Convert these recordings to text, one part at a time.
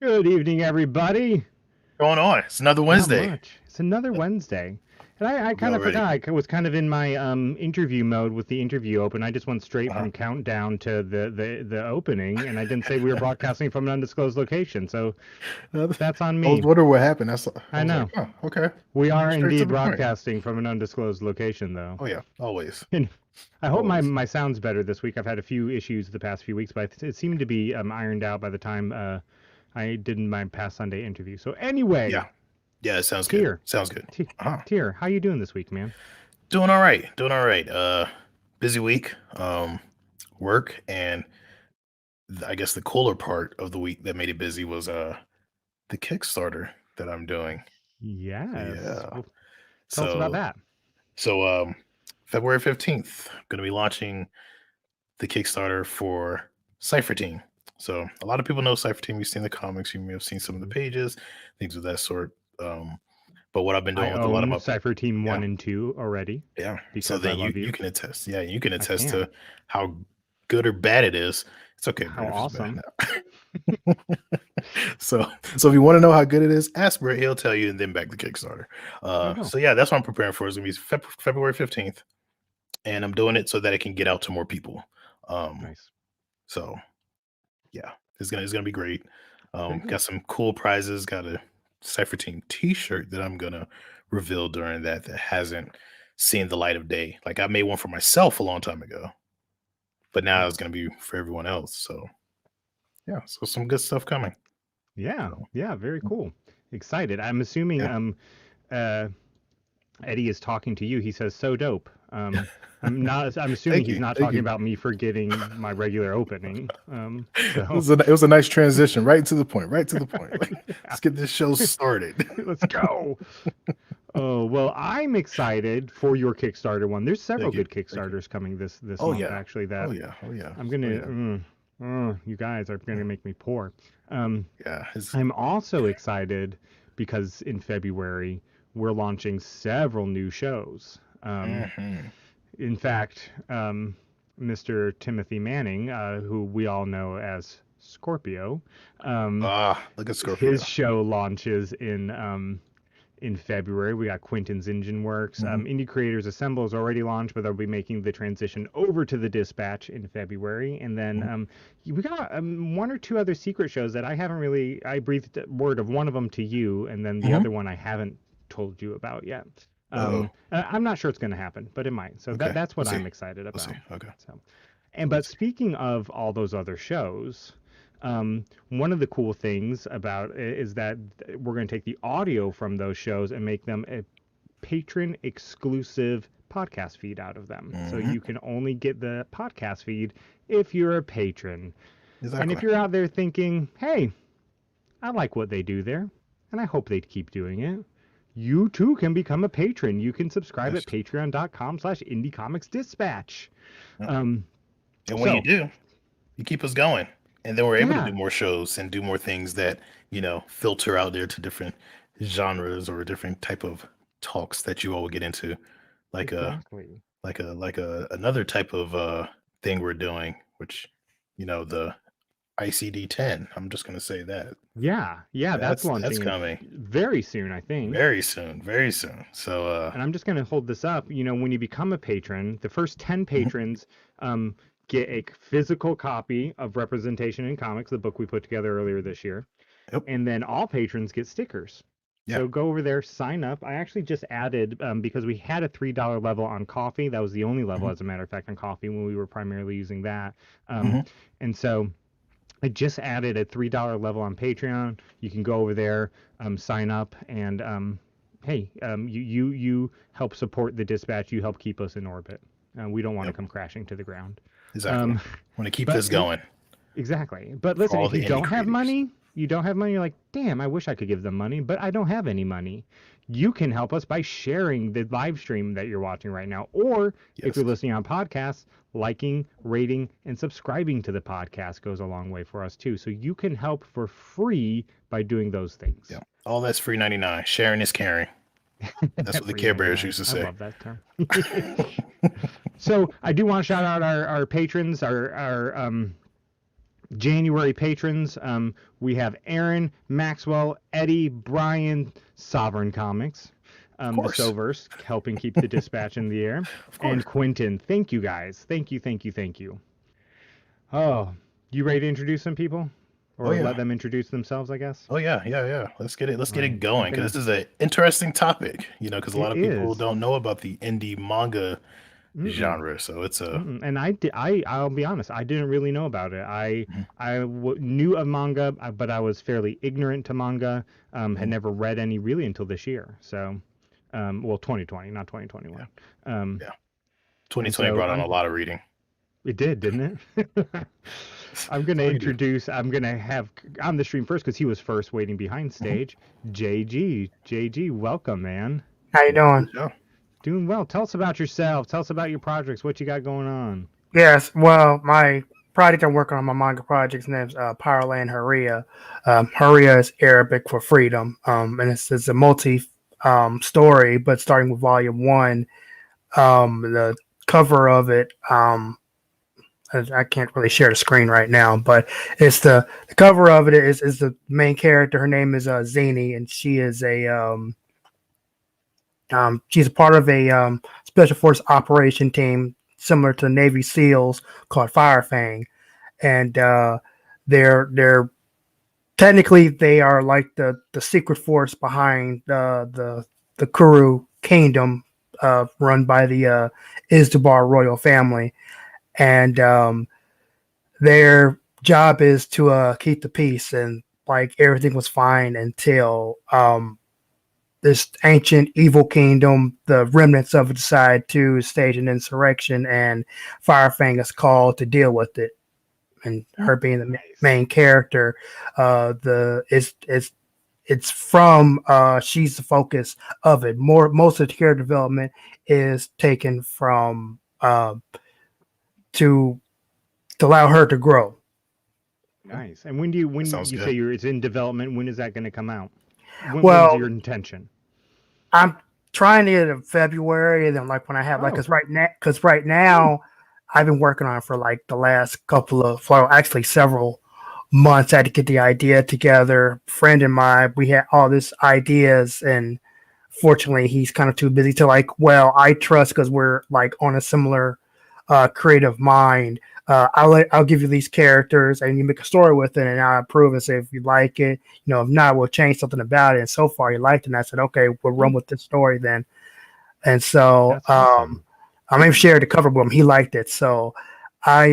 Good evening, everybody. Going on? It's another Wednesday. Not much. It's another Wednesday. And I kind of forgot. I was kind of in my interview mode with the interview open. I just went straight from countdown to the opening, and I didn't say we were broadcasting from an undisclosed location. So that's on me. I was wondering what happened. I know. Like, oh, okay. We are indeed broadcasting from an undisclosed location, though. Oh, yeah. Always. And I hope my sound's better this week. I've had a few issues the past few weeks, but it seemed to be ironed out by the time I did my past Sunday interview. So anyway. Yeah, it sounds good. Sounds good. Tier, how you doing this week, man? Doing all right. Busy week. Work, and I guess the cooler part of the week that made it busy was the Kickstarter that I'm doing. Yes. Yeah. Well, tell us about that. So February 15th, I'm going to be launching the Kickstarter for Cypher Team. So a lot of people know Cypher Team. You've seen the comics. You may have seen some of the pages, things of that sort. But what I've been doing with a lot of Cypher Team 1 and 2 already. Yeah. So then you can attest. Yeah, you can attest to how good or bad it is. It's okay. How awesome. So if you want to know how good it is, ask Brett. He'll tell you, and then back the Kickstarter. So yeah, that's what I'm preparing for. It's gonna be February 15th, and I'm doing it so that it can get out to more people. Nice. So yeah, it's gonna be great. Got some cool prizes. Got a Cypher Team T-shirt that I'm gonna reveal during that hasn't seen the light of day. Like I made one for myself a long time ago, but now it's gonna be for everyone else. So yeah, so some good stuff coming. Yeah, very cool. Excited. I'm assuming Eddie is talking to you. He says so dope. I'm assuming he's not talking about me forgetting my regular opening. It was a nice transition, right to the point. Like, let's get this show started. Let's go. Oh, well, I'm excited for your Kickstarter one. There's several good Kickstarters coming this month, actually. I'm gonna you guys are gonna make me poor. I'm also excited because in February we're launching several new shows. In fact, Mr. Timothy Manning, who we all know as Scorpio, look at Scorpio. His show launches in February. We got Quentin's Engine Works. Indie Creators Assemble is already launched, but they'll be making the transition over to the Dispatch in February. And then we got one or two other secret shows that I breathed word of one of them to you, and then the other one I haven't told you about yet. I'm not sure it's going to happen, but it might. So that's what I'm excited about. But speaking of all those other shows, one of the cool things about it is that we're going to take the audio from those shows and make them a patron exclusive podcast feed out of them. So you can only get the podcast feed if you're a patron. Exactly. And if you're out there thinking, hey, I like what they do there, and I hope they keep doing it, you too can become a patron. You can subscribe at patreon.com/indiecomicsdispatch. And when you do, you keep us going. And then we're able to do more shows and do more things that, filter out there to different genres or different type of talks that you all will get into. Like another type of thing we're doing, which, the ICD-10. I'm just going to say that. Yeah, that's launching. That's coming very soon, I think. Very soon. So, and I'm just going to hold this up. When you become a patron, the first 10 patrons get a physical copy of Representation in Comics, the book we put together earlier this year. Yep. And then all patrons get stickers. Yeah. So go over there, sign up. I actually just added, because we had a $3 level on coffee. That was the only level, as a matter of fact, on coffee when we were primarily using that. And so I just added a $3 level on Patreon. You can go over there, sign up, and hey, you help support the Dispatch. You help keep us in orbit. We don't want to come crashing to the ground. Exactly. Want to keep this going. Exactly. But for listen, all if the you indie don't have creators. money, you're like, damn, I wish I could give them money, but I don't have any money. You can help us by sharing the live stream that you're watching right now. Or if Yes. you're listening on podcasts, liking, rating, and subscribing to the podcast goes a long way for us too. So you can help for free by doing those things. Yeah. All that's free 99. Sharing is caring. That's what the Free Care Bears 99. used to I say. love that term. So I do want to shout out our patrons, our January patrons. We have Aaron, Maxwell, Eddie, Brian, Sovereign Comics, Of the course. Soverse, helping keep the dispatch in the air, and Quentin. Thank you guys. Thank you. Oh, you ready to introduce some people? Or let them introduce themselves, I guess. Oh yeah. Let's get it going, because this is an interesting topic, because a lot It of people is. don't know about the indie manga genre. So it's a And I'll be honest, I didn't really know about it. Knew of manga, but I was fairly ignorant to manga. Had never read any really until this year. So, well, 2020, not 2021. yeah. 2020 brought on a lot of reading. It did, didn't it? I'm going to introduce, I'm going to have on the stream first because he was first waiting behind stage. JG. JG, welcome, man. How you doing? Doing well. Tell us about yourself. Tell us about your projects, what you got going on. Yes, well, my project I'm working on, my manga project's name's Powerland Haria. Haria is Arabic for freedom, and it's a multi story, but starting with volume 1. The cover of it, I can't really share the screen right now, but it's the cover of it is the main character. Her name is Zini, and she is she's a part of a special force operation team similar to Navy SEALs called Fire Fang, and they're technically they are like the secret force behind the Kuru Kingdom, run by the Izdubar royal family, and their job is to keep the peace, and like everything was fine until this ancient evil kingdom, the remnants of it decide to stage an insurrection, and Firefang is called to deal with it. And her being the main character, it's from she's the focus of it. Most of the character development is taken from to allow her to grow. Nice. And when you say it's in development, when is that going to come out? When's your intention? I'm trying to get it in February, and then like when I have because right now I've been working on it for like the last actually several months. I had to get the idea together. Friend and mine, we had all these ideas, and fortunately he's kind of too busy to I trust, because we're like on a similar creative mind. I'll give you these characters and you make a story with it, and I'll approve and say if you like it. If not, we'll change something about it. And so far he liked it, and I said, okay, we'll run with this story then. And so awesome. I even shared the cover with him. He liked it. So I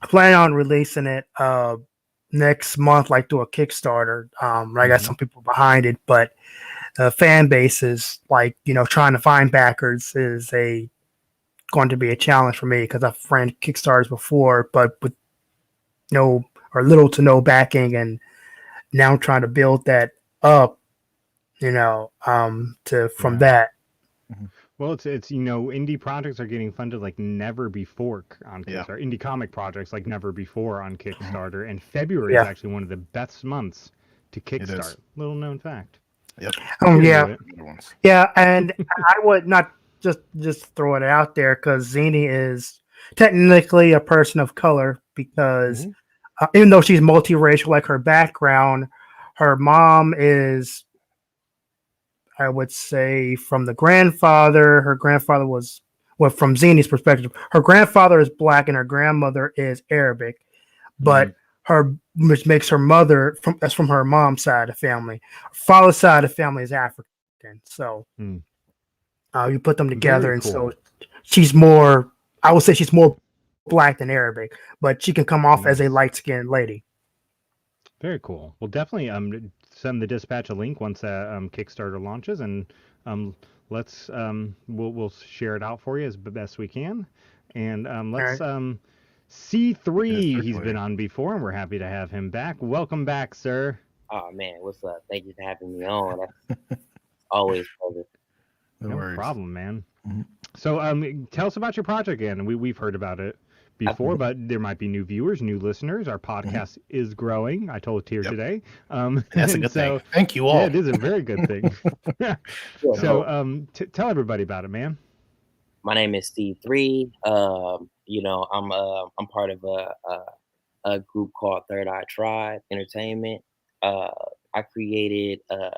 plan on releasing it next month, like through a Kickstarter. I got some people behind it, but the fan base is trying to find backers is going to be a challenge for me, because I've ran Kickstarters before, but with no or little to no backing, and now I'm trying to build that up, from that. Well, it's indie projects are getting funded like never before on Kickstarter. Indie comic projects like never before on Kickstarter, and February is actually one of the best months to kickstart. Little known fact. Yep. Yeah, and I would not just throw it out there, because Zini is technically a person of color, because even though she's multiracial, like her background, her mom is, I would say, from the grandfather. Her grandfather was, from Zini's perspective, her grandfather is black and her grandmother is Arabic, but which makes her mother that's from her mom's side of the family. Father's side of the family is African. So you put them together, and so she's more, I would say she's more black than Arabic, but she can come off as a light-skinned lady. Very cool. Well, definitely send the dispatch a link once Kickstarter launches, and we'll share it out for you as best we can, and let's C3. He's certainly. been on before, and we're happy to have him back. Welcome back, sir. Oh man, what's up? Thank you for having me on. That's always a pleasure. No worries. problem, man. Mhm. So, tell us about your project again. We've heard about it before, but there might be new viewers, new listeners. Our podcast is growing. I told Tier Yep. today. And that's a good so, thing. Thank you all. Yeah, it is a very good thing. So, tell everybody about it, man. My name is C3. You know, I'm part of a group called Third Eye Tribe Entertainment. I created a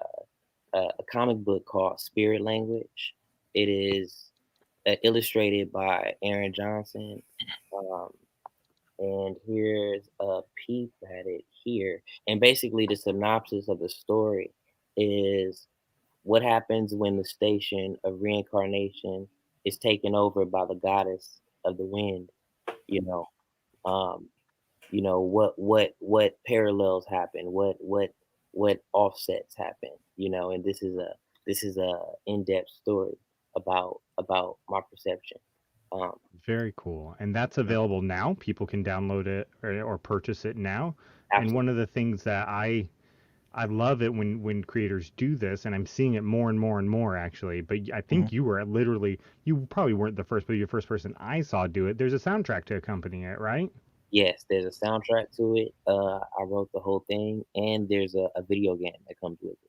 comic book called Spirit Language. It is illustrated by Aaron Johnson. And here's a peep at it here. And basically, the synopsis of the story is what happens when the station of reincarnation is taken over by the goddess of the wind. You know, um, you know what parallels happen, what offsets happen. You know, and this is a in-depth story about my perception. Very cool. And that's available now. People can download it or purchase it now. Absolutely. And one of the things that I love it when creators do this, and I'm seeing it more and more and more actually. But I think you were you probably weren't the first, but you're the first person I saw do it. There's a soundtrack to accompany it, right? Yes, there's a soundtrack to it. I wrote the whole thing, and there's a video game that comes with it.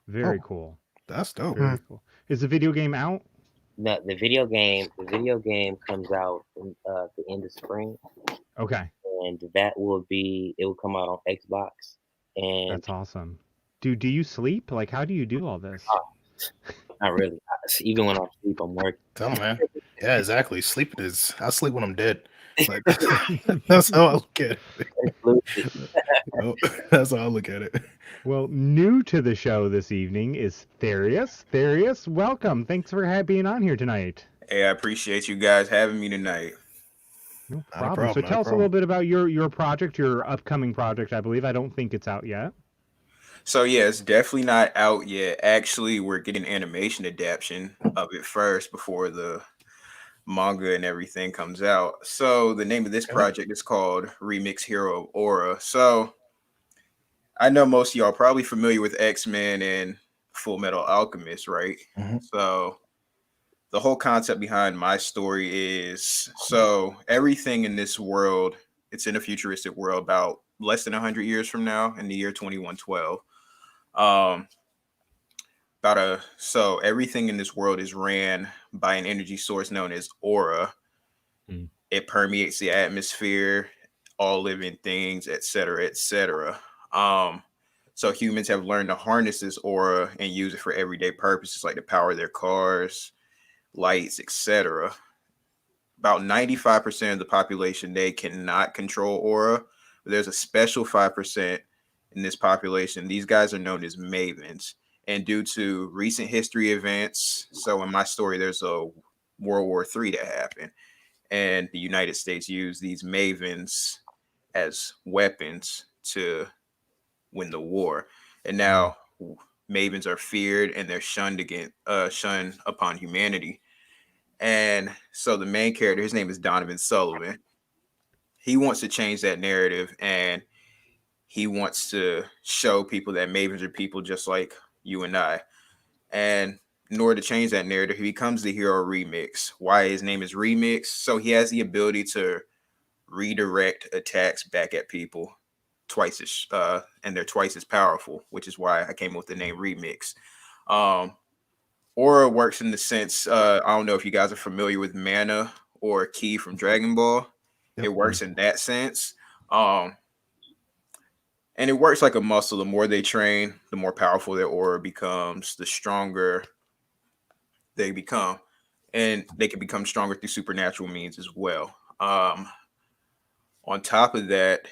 Very cool. That's dope. Very cool. Is the video game out? No, the video game comes out in the end of spring, Okay. and it will come out on Xbox. And That's awesome. Do you sleep? Like, how do you do all this? not really. Even when I sleep, I'm working. Tell me, man. Yeah, exactly. Sleeping is. I sleep when I'm dead. Like, that's how I look at it. That's how I look at it. Well, new to the show this evening is Therius. Therius, welcome. Thanks for being on here tonight. Hey, I appreciate you guys having me tonight. No problem. So tell us a little bit about your project, your upcoming project, I believe. I don't think it's out yet. So yeah, it's definitely not out yet. Actually, we're getting animation adaptation of it first before the manga and everything comes out. So the name of this project is called Remix Hero of Aura. So I know most of y'all are probably familiar with X-Men and Full Metal Alchemist, right? So the whole concept behind my story is, so everything in this world, it's in a futuristic world about less than 100 years from now, in the year 2112. So everything in this world is ran by an energy source known as aura. It permeates the atmosphere, all living things, etc., etc. So humans have learned to harness this aura and use it for everyday purposes, like to power their cars, lights, etc. About 95% of the population, they cannot control aura. But there's a special 5% in this population. These guys are known as mavens. And due to recent history events, so in my story, there's a World War III that happened. And the United States used these mavens as weapons to win the war. And now mavens are feared and they're shunned upon humanity. And so the main character, his name is Donovan Sullivan. He wants to change that narrative, and he wants to show people that mavens are people just like you and I. And in order to change that narrative, he becomes the hero Remix. Why his name is Remix? So he has the ability to redirect attacks back at people twice as and they're twice as powerful, which is why I came up with the name Remix. Aura works in the sense, I don't know if you guys are familiar with mana or ki from Dragon Ball. It works in that sense. And it works like a muscle. The more they train, the more powerful their aura becomes, the stronger they become. And they can become stronger through supernatural means as well. On top of that,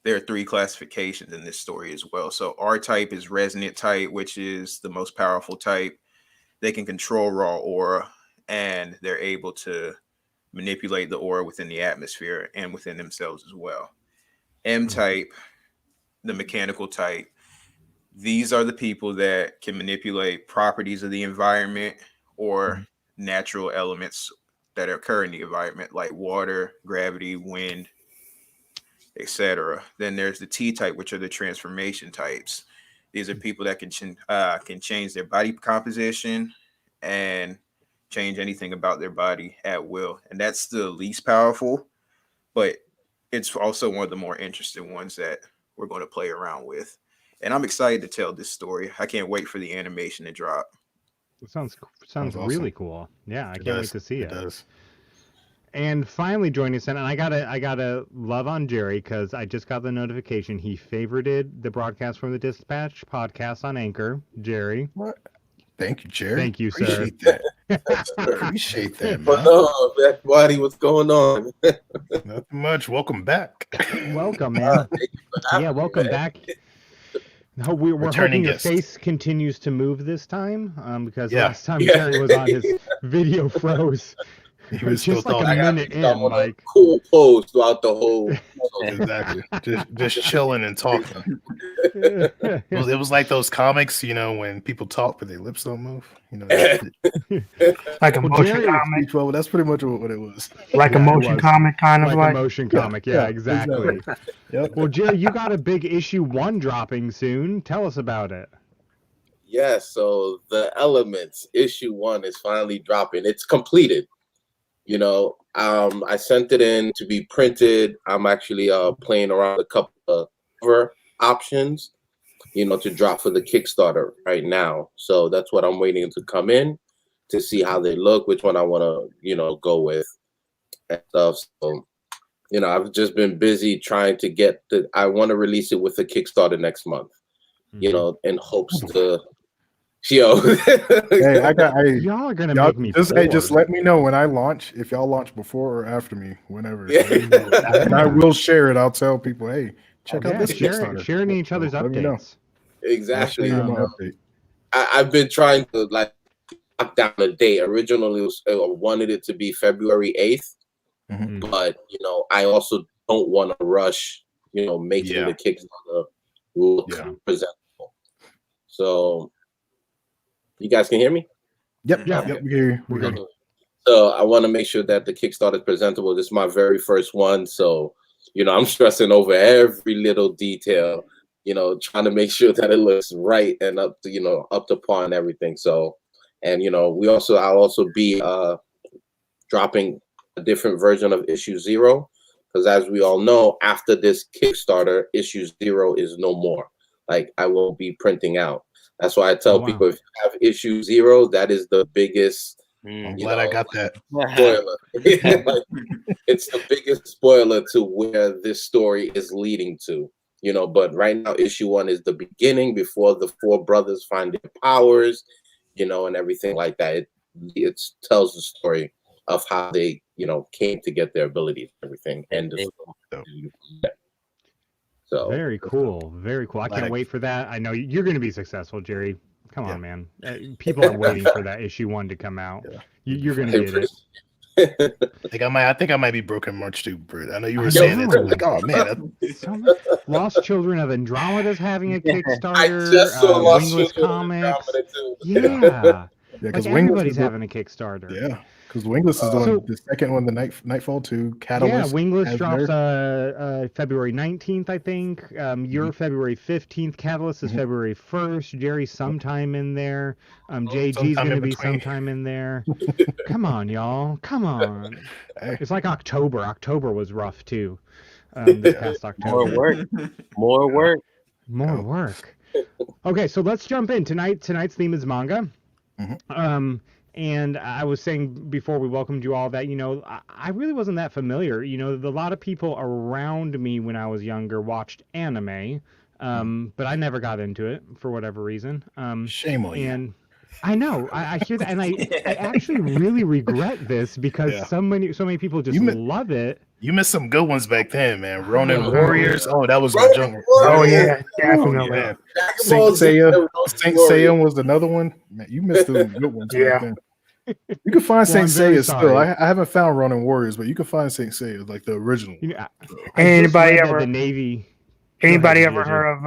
there are 3 classifications in this story as well. So R type is resonant type, which is the most powerful type. They can control raw aura, and they're able to manipulate the aura within the atmosphere and within themselves as well. M type, the mechanical type, these are the people that can manipulate properties of the environment or natural elements that occur in the environment, like water, gravity, wind, etc. Then there's the T type, which are the transformation types. These are people that can change their body composition and change anything about their body at will, and that's the least powerful, but it's also one of the more interesting ones that we're going to play around with. And I'm excited to tell this story. I can't wait for the animation to drop. It sounds awesome. really cool. Yeah, I can't wait to see it. It does. And finally joining us, and I gotta love on Jerry because I just got the notification he favorited the broadcast from the Dispatch podcast on Anchor. Jerry, What? Thank you, Jerry. Thank you, sir. Appreciate that. Appreciate that, But man. everybody, what's going on? Nothing much. Welcome back. welcome, man. Thank you for having Yeah, me, welcome man. back. No, we're Returning hoping your guest. face continues to move this time, because Yeah. last time Yeah. Jerry was on, his video froze. He was still Just like talking. a I got minute to on in, a like cool pose throughout the whole. Exactly. Just chilling and talking. yeah, It was like those comics, when people talk but their lips don't move. Like a Well, motion Jerry- comic, Well, that's pretty much what it was. like Yeah, a it motion was. comic, kind of like like. a motion comic. Yeah, exactly. Yep. Well, Jerry, you got a big issue 1 dropping soon. Tell us about it. Yeah, so the Elements issue 1 is finally dropping. It's completed. I sent it in to be printed. I'm actually playing around with a couple of cover options, to drop for the Kickstarter right now. So that's what I'm waiting to come in to see how they look, which one I want to, go with and stuff. So, I've just been busy trying to get I want to release it with the Kickstarter next month, in hopes to, Hey, Y'all are gonna y'all make me just bored. let me know when I launch. If y'all launch before or after me, whenever. Yeah. Let me know. And I will share it. I'll tell people, hey, check out Yeah, this sharing Kickstarter. each other's Let me know. updates. exactly. I'll Um, send you my update. I've been trying to lock down a date. Originally, I wanted it to be February 8th, Mhm. but I also don't want to rush. Making Yeah. the Kickstarter look Yeah. presentable. So, you guys can hear me? Yep. Yeah. Yep. We hear you. We're good. So I want to make sure that the Kickstarter is presentable. This is my very first one, so I'm stressing over every little detail. Trying to make sure that it looks right and up to par and everything. So, and I'll also be dropping a different version of issue 0, because as we all know, after this Kickstarter, issue 0 is no more. Like, I won't be printing out. That's why I tell Oh, wow. people, if you have issue 0, that is the biggest I'm glad I got that. spoiler. It's the biggest spoiler to where this story is leading to. But right now, issue 1 is the beginning before the 4 brothers find their powers, and everything like that. It tells the story of how they, came to get their abilities and everything. And so Very cool. Very cool. I can't Like- wait for that. I know you're going to be successful, Jerry. Come on, man. People are waiting for that issue 1 to come out. Yeah. You're going to get it. I think I might be broken March too, Britt. I know you were I saying know. it. I'm like, oh man, Lost Children of Andromeda's having a I Kickstarter. just saw Lost Wingless Children of Comics. Andromeda too. Yeah. yeah, Like because everybody's having a Kickstarter. Yeah, because Wingless is So- the second one, the Nightfall 2, Yeah, Catalyst. Wingless has drops their- February 19th, I think. You're February 15th. Catalyst is Mhm. February 1st. Jerry's sometime in there. JG's sometime going to in be between. sometime in there. Come on, y'all. Come on. Hey, It's like October. October was rough, too. This past October. More work. More work. More work. Okay, so let's jump in. Tonight's theme is manga. Mhm. And I was saying before we welcomed you all that, I really wasn't that familiar. A lot of people around me when I was younger watched anime, but I never got into it for whatever reason. shame on you. And I know, I hear that, and I actually really regret this because Yeah. so many people just You mi- love it. You missed some good ones back then, man. Ronin Oh, Warriors. Oh, that was Ronin junk. Oh Warriors. yeah, Oh, definitely. man. Dragon Saint Ball Z Seiya. and Ronin Saint Warriors. Seiya was another one. Man, you missed the good ones Yeah. back then. You can find Well, Saint I'm very Seiya still. sorry. I haven't found Ronin Warriors, but you can find Saint Seiya, like the original. I just Anybody read that ever- the Navy Anybody ahead, ever JJ. heard of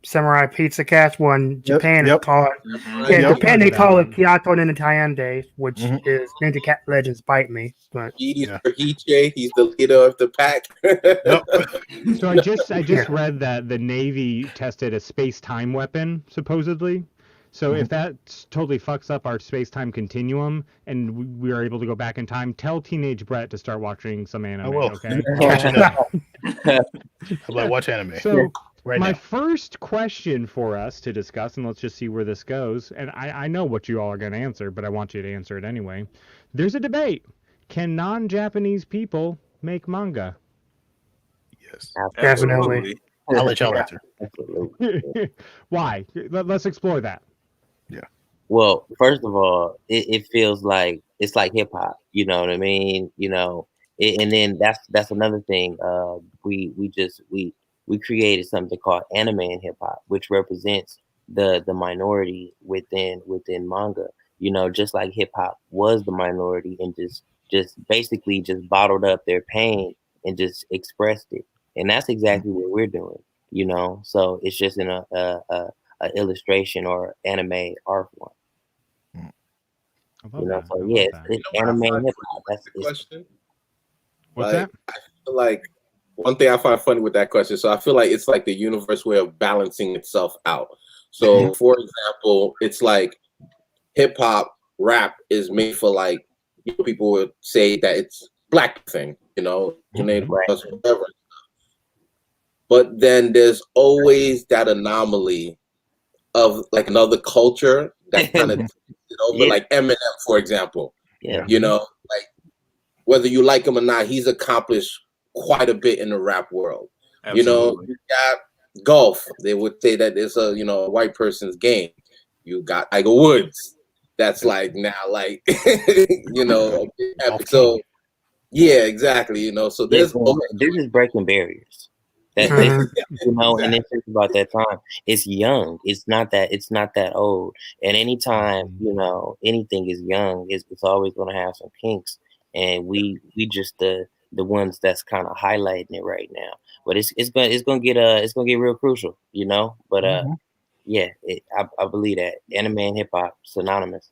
Samurai Pizza Cats? One Japan is yep. called Mhm. yeah, Yep. Japan they Heard of call that it Kyoto Ninja Tayande, which Mhm. is Ninja Cat Legends Bite Me. But He's Yeah. Hiche, he's the leader of the pack. Yep. So I just Yeah. read that the Navy tested a space-time weapon supposedly. So if that totally fucks up our space-time continuum and we are able to go back in time, tell teenage Brett to start watching some anime. I will. Okay. I'll let you know. I'm like, watch anime So right my now. first question for us to discuss, and let's just see where this goes. And I know what you all are going to answer, but I want you to answer it anyway. There's a debate: can non-Japanese people make manga? Yes. Definitely. Absolutely. I'll let y'all answer. Absolutely. Why? Let's explore that. Well, first of all, it feels like it's like hip hop. You know what I mean? And then that's another thing. We created something called anime and hip hop, which represents the minority within manga. Just like hip hop was the minority and just basically just bottled up their pain and just expressed it, and that's exactly what we're doing. So it's just in a illustration or anime art form. I love that. So I yeah, love that. it's anime and hip hop. That's The question. What's Like, that? I feel like one thing I find funny with that question. So I feel like it's like the universe way of balancing itself out. So for example, it's like hip hop rap is made for like people would say that it's black thing, Canadian plus whatever. But then there's always that anomaly of like another culture that kind of takes it over, Yeah. like Eminem, for example. Yeah. Like whether you like him or not, he's accomplished quite a bit in the rap world. Absolutely. You got golf. They would say that it's a white person's game. You got Tiger Woods. That's like now like epic. So yeah, exactly. So there's This is breaking barriers. Mhm. And then think about that time. It's young. It's not that old. And anytime anything is young, it's always going to have some kinks. And we just the ones that's kind of highlighting it right now. But it's gonna get real crucial, But yeah, I believe that anime and hip hop synonymous.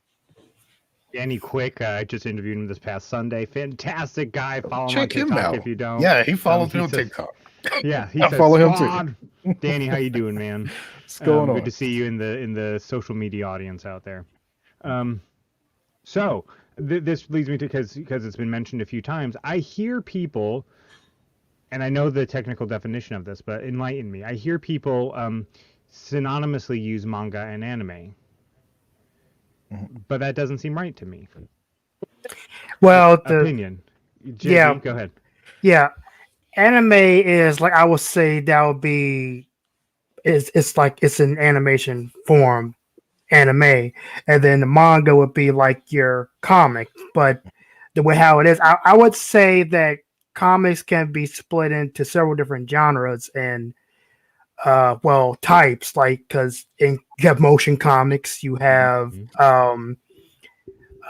Danny Quick, I just interviewed him this past Sunday. Fantastic guy. Follow him on Check him TikTok out. if you don't. Yeah, he follows me he on says- TikTok. Yeah, he I says, follow him too. "Squad." Danny, how you doing, man? What's going on? Good to see you in the social media audience out there. So this leads me to because it's been mentioned a few times. I hear people, and I know the technical definition of this, but enlighten me. I hear people synonymously use manga and anime, but that doesn't seem right to me. well, Opinion. JG, yeah. go ahead. Yeah, anime is like I would say that would be it's like it's an animation form anime, and then the manga would be like your comic. But the way how it is, I would say that comics can be split into several different genres and types, like because you have motion comics, you have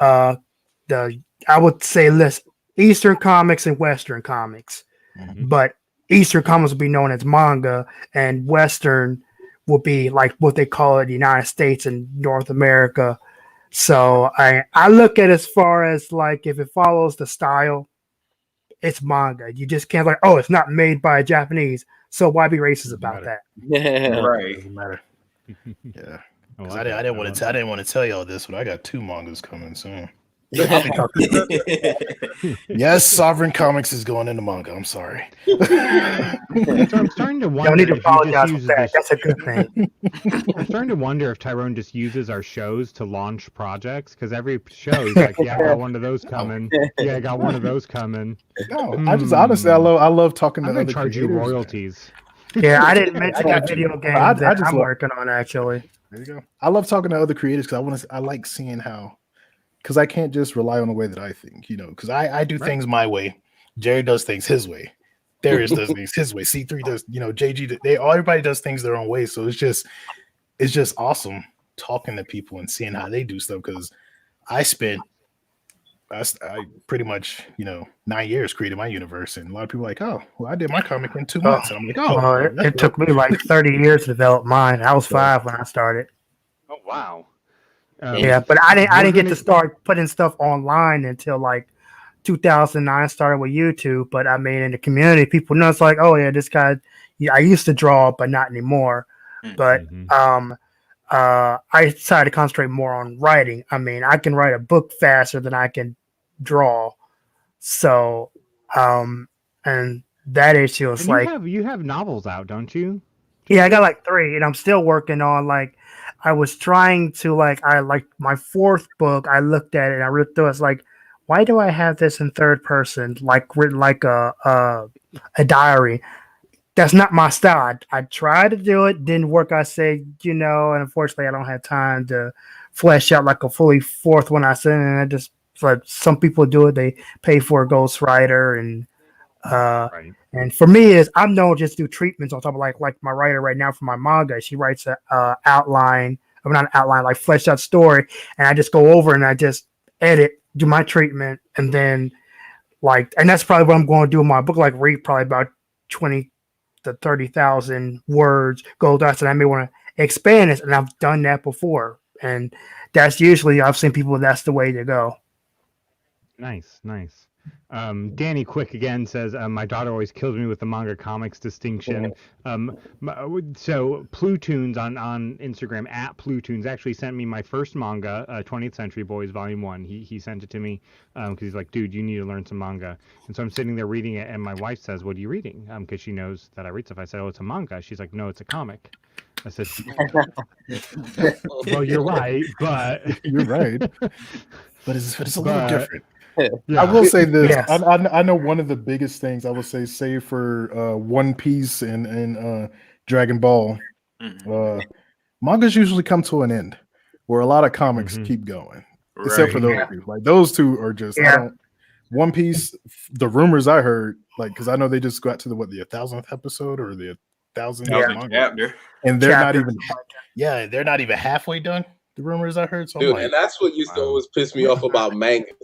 the I would say list Eastern comics and Western comics. But Eastern comics will be known as manga, and Western will be like what they call it the United States and North America. So I look at it as far as like if it follows the style, it's manga. You just can't like, oh, it's not made by a Japanese, so why be racist about that? Right. Doesn't matter. Yeah. I 'Cause like I that. didn't I want love to. I didn't want to tell y'all this, but I got 2 mangas coming soon. Yes, Sovereign Comics is going into manga. I'm sorry. So I'm starting to wonder Don't need to if he just apologize for uses that. this. That's a good thing. I'm starting to wonder if Tyrone just uses our shows to launch projects because every show he's like, "Yeah, I got one of those coming. Yeah, I got one of those coming." No, I just honestly, I love talking to I'm gonna other charge you creators. royalties. Yeah, I didn't mention got that you. video game I that just I'm love- working on actually. There you go. I love talking to other creators because I like seeing how, because I can't just rely on the way that I think, because I do things my way. Jerry does things his way. Darius does things his way. C3 does, JG, everybody does things their own way. So it's just awesome talking to people and seeing how they do stuff. Because I spent I pretty much 9 years created my universe, and a lot of people are like, oh, well, I did my comic in 2 months, and I'm like, oh, Well, it took me like 30 years to develop mine. I was 5 when I started. Oh wow. Yeah, but I didn't we're get gonna- to start putting stuff online until like 2009. Started with YouTube, but I mean, in the community, people know it's like, oh yeah, this guy. Yeah, I used to draw, but not anymore. But I decided to concentrate more on writing. I mean, I can write a book faster than I can draw. So, and that issue is And like, you have novels out, don't you? yeah, I got like 3, and I'm still working on like. I was trying to like my 4th book. I looked at it and I ripped through it. It's like, why do I have this in 3rd person, like written like a diary? That's not my style. I tried to do it, didn't work. I said, and unfortunately, I don't have time to flesh out like a fully 4th one. I said, and I just like some people do it. They pay for a ghostwriter and. Right. And for me, is I'm known just do treatments on top of like my writer right now for my manga. She writes a outline, or not an outline, like fleshed out story, and I just go over and I just edit, do my treatment, and then and that's probably what I'm going to do in my book. Like read probably about 20 to 30,000 words. Go down, and I may want to expand this, and I've done that before, and that's usually I've seen people. That's the way to go. Nice. Danny Quick again says, my daughter always kills me with the manga comics distinction. So Plutoons on Instagram at Plutoons actually sent me my first manga, 20th Century Boys Volume 1. He sent it to me because he's like, dude, you need to learn some manga. And so I'm sitting there reading it, and my wife says, what are you reading? Because she knows that I read stuff. I said, oh, it's a manga. She's like, no, it's a comic. I said, well, you're right, but you're right. But it's a little different. Yeah. I will say this. Yes. I know one of the biggest things I would say, save for One Piece and Dragon Ball, mangas usually come to an end, where a lot of comics keep going, except for those two. Like those two are just. One Piece. The rumors I heard, like, because I know they just got to the 1,000th episode or the 1,000th chapter, and they're not even. Yeah, they're not even halfway done. The rumors I heard. So dude, and that's what used to always piss me off about mangas.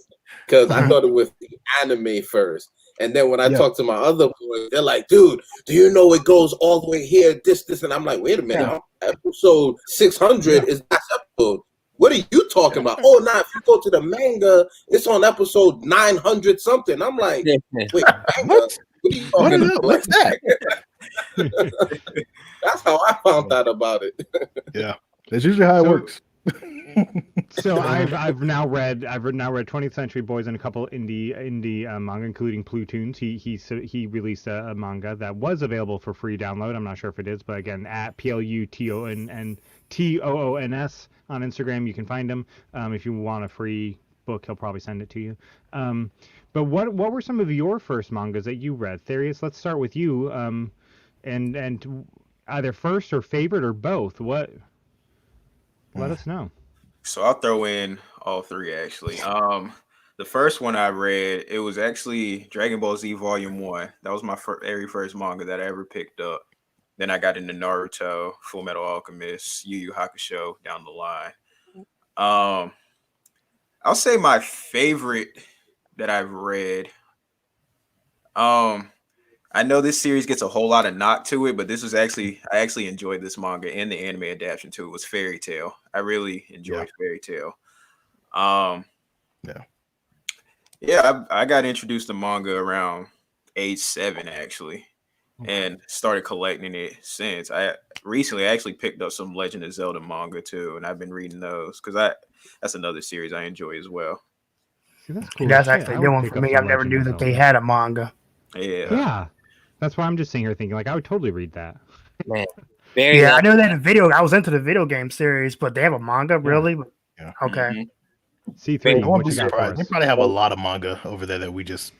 Because I thought it was the anime first. And then when I talk to my other boys, they're like, dude, do you know it goes all the way here, this, and I'm like, wait a minute, episode 600 is that episode. What are you talking about? Oh, now if you go to the manga, it's on episode 900 something. I'm like, wait, manga? What are you talking about? What's that? That's how I found out about it. Yeah, that's usually how it works. So I've now read 20th Century Boys and a couple indie manga, including Plutoons. He released a manga that was available for free download. I'm not sure if it is, but again, at PLUTOONS on Instagram, you can find him. If you want a free book, he'll probably send it to you. But what were some of your first mangas that you read? Therius, let's start with you. And either first or favorite or both. Let us know. So I'll throw in all 3 actually. The first one I read, it was actually Dragon Ball Z Volume 1. That was my very first manga that I ever picked up. Then I got into Naruto, Full Metal Alchemist, Yu Yu Hakusho down the line. I'll say my favorite that I've read. I know this series gets a whole lot of knock to it, but I actually enjoyed this manga and the anime adaptation to it was Fairy Tail. I really enjoyed Fairy Tail. I got introduced to manga around age 7 actually, and started collecting it since. I recently actually picked up some Legend of Zelda manga too, and I've been reading those because that's another series I enjoy as well. See, that's cool. That's actually a new one for me. I never knew that they had a manga. Yeah. That's why I'm just sitting here thinking, like, I would totally read that. Man, I know that in video. I was into the video game series, but they have a manga, really? Yeah. Okay. C3, what you got for us? They probably have a lot of manga over there that we just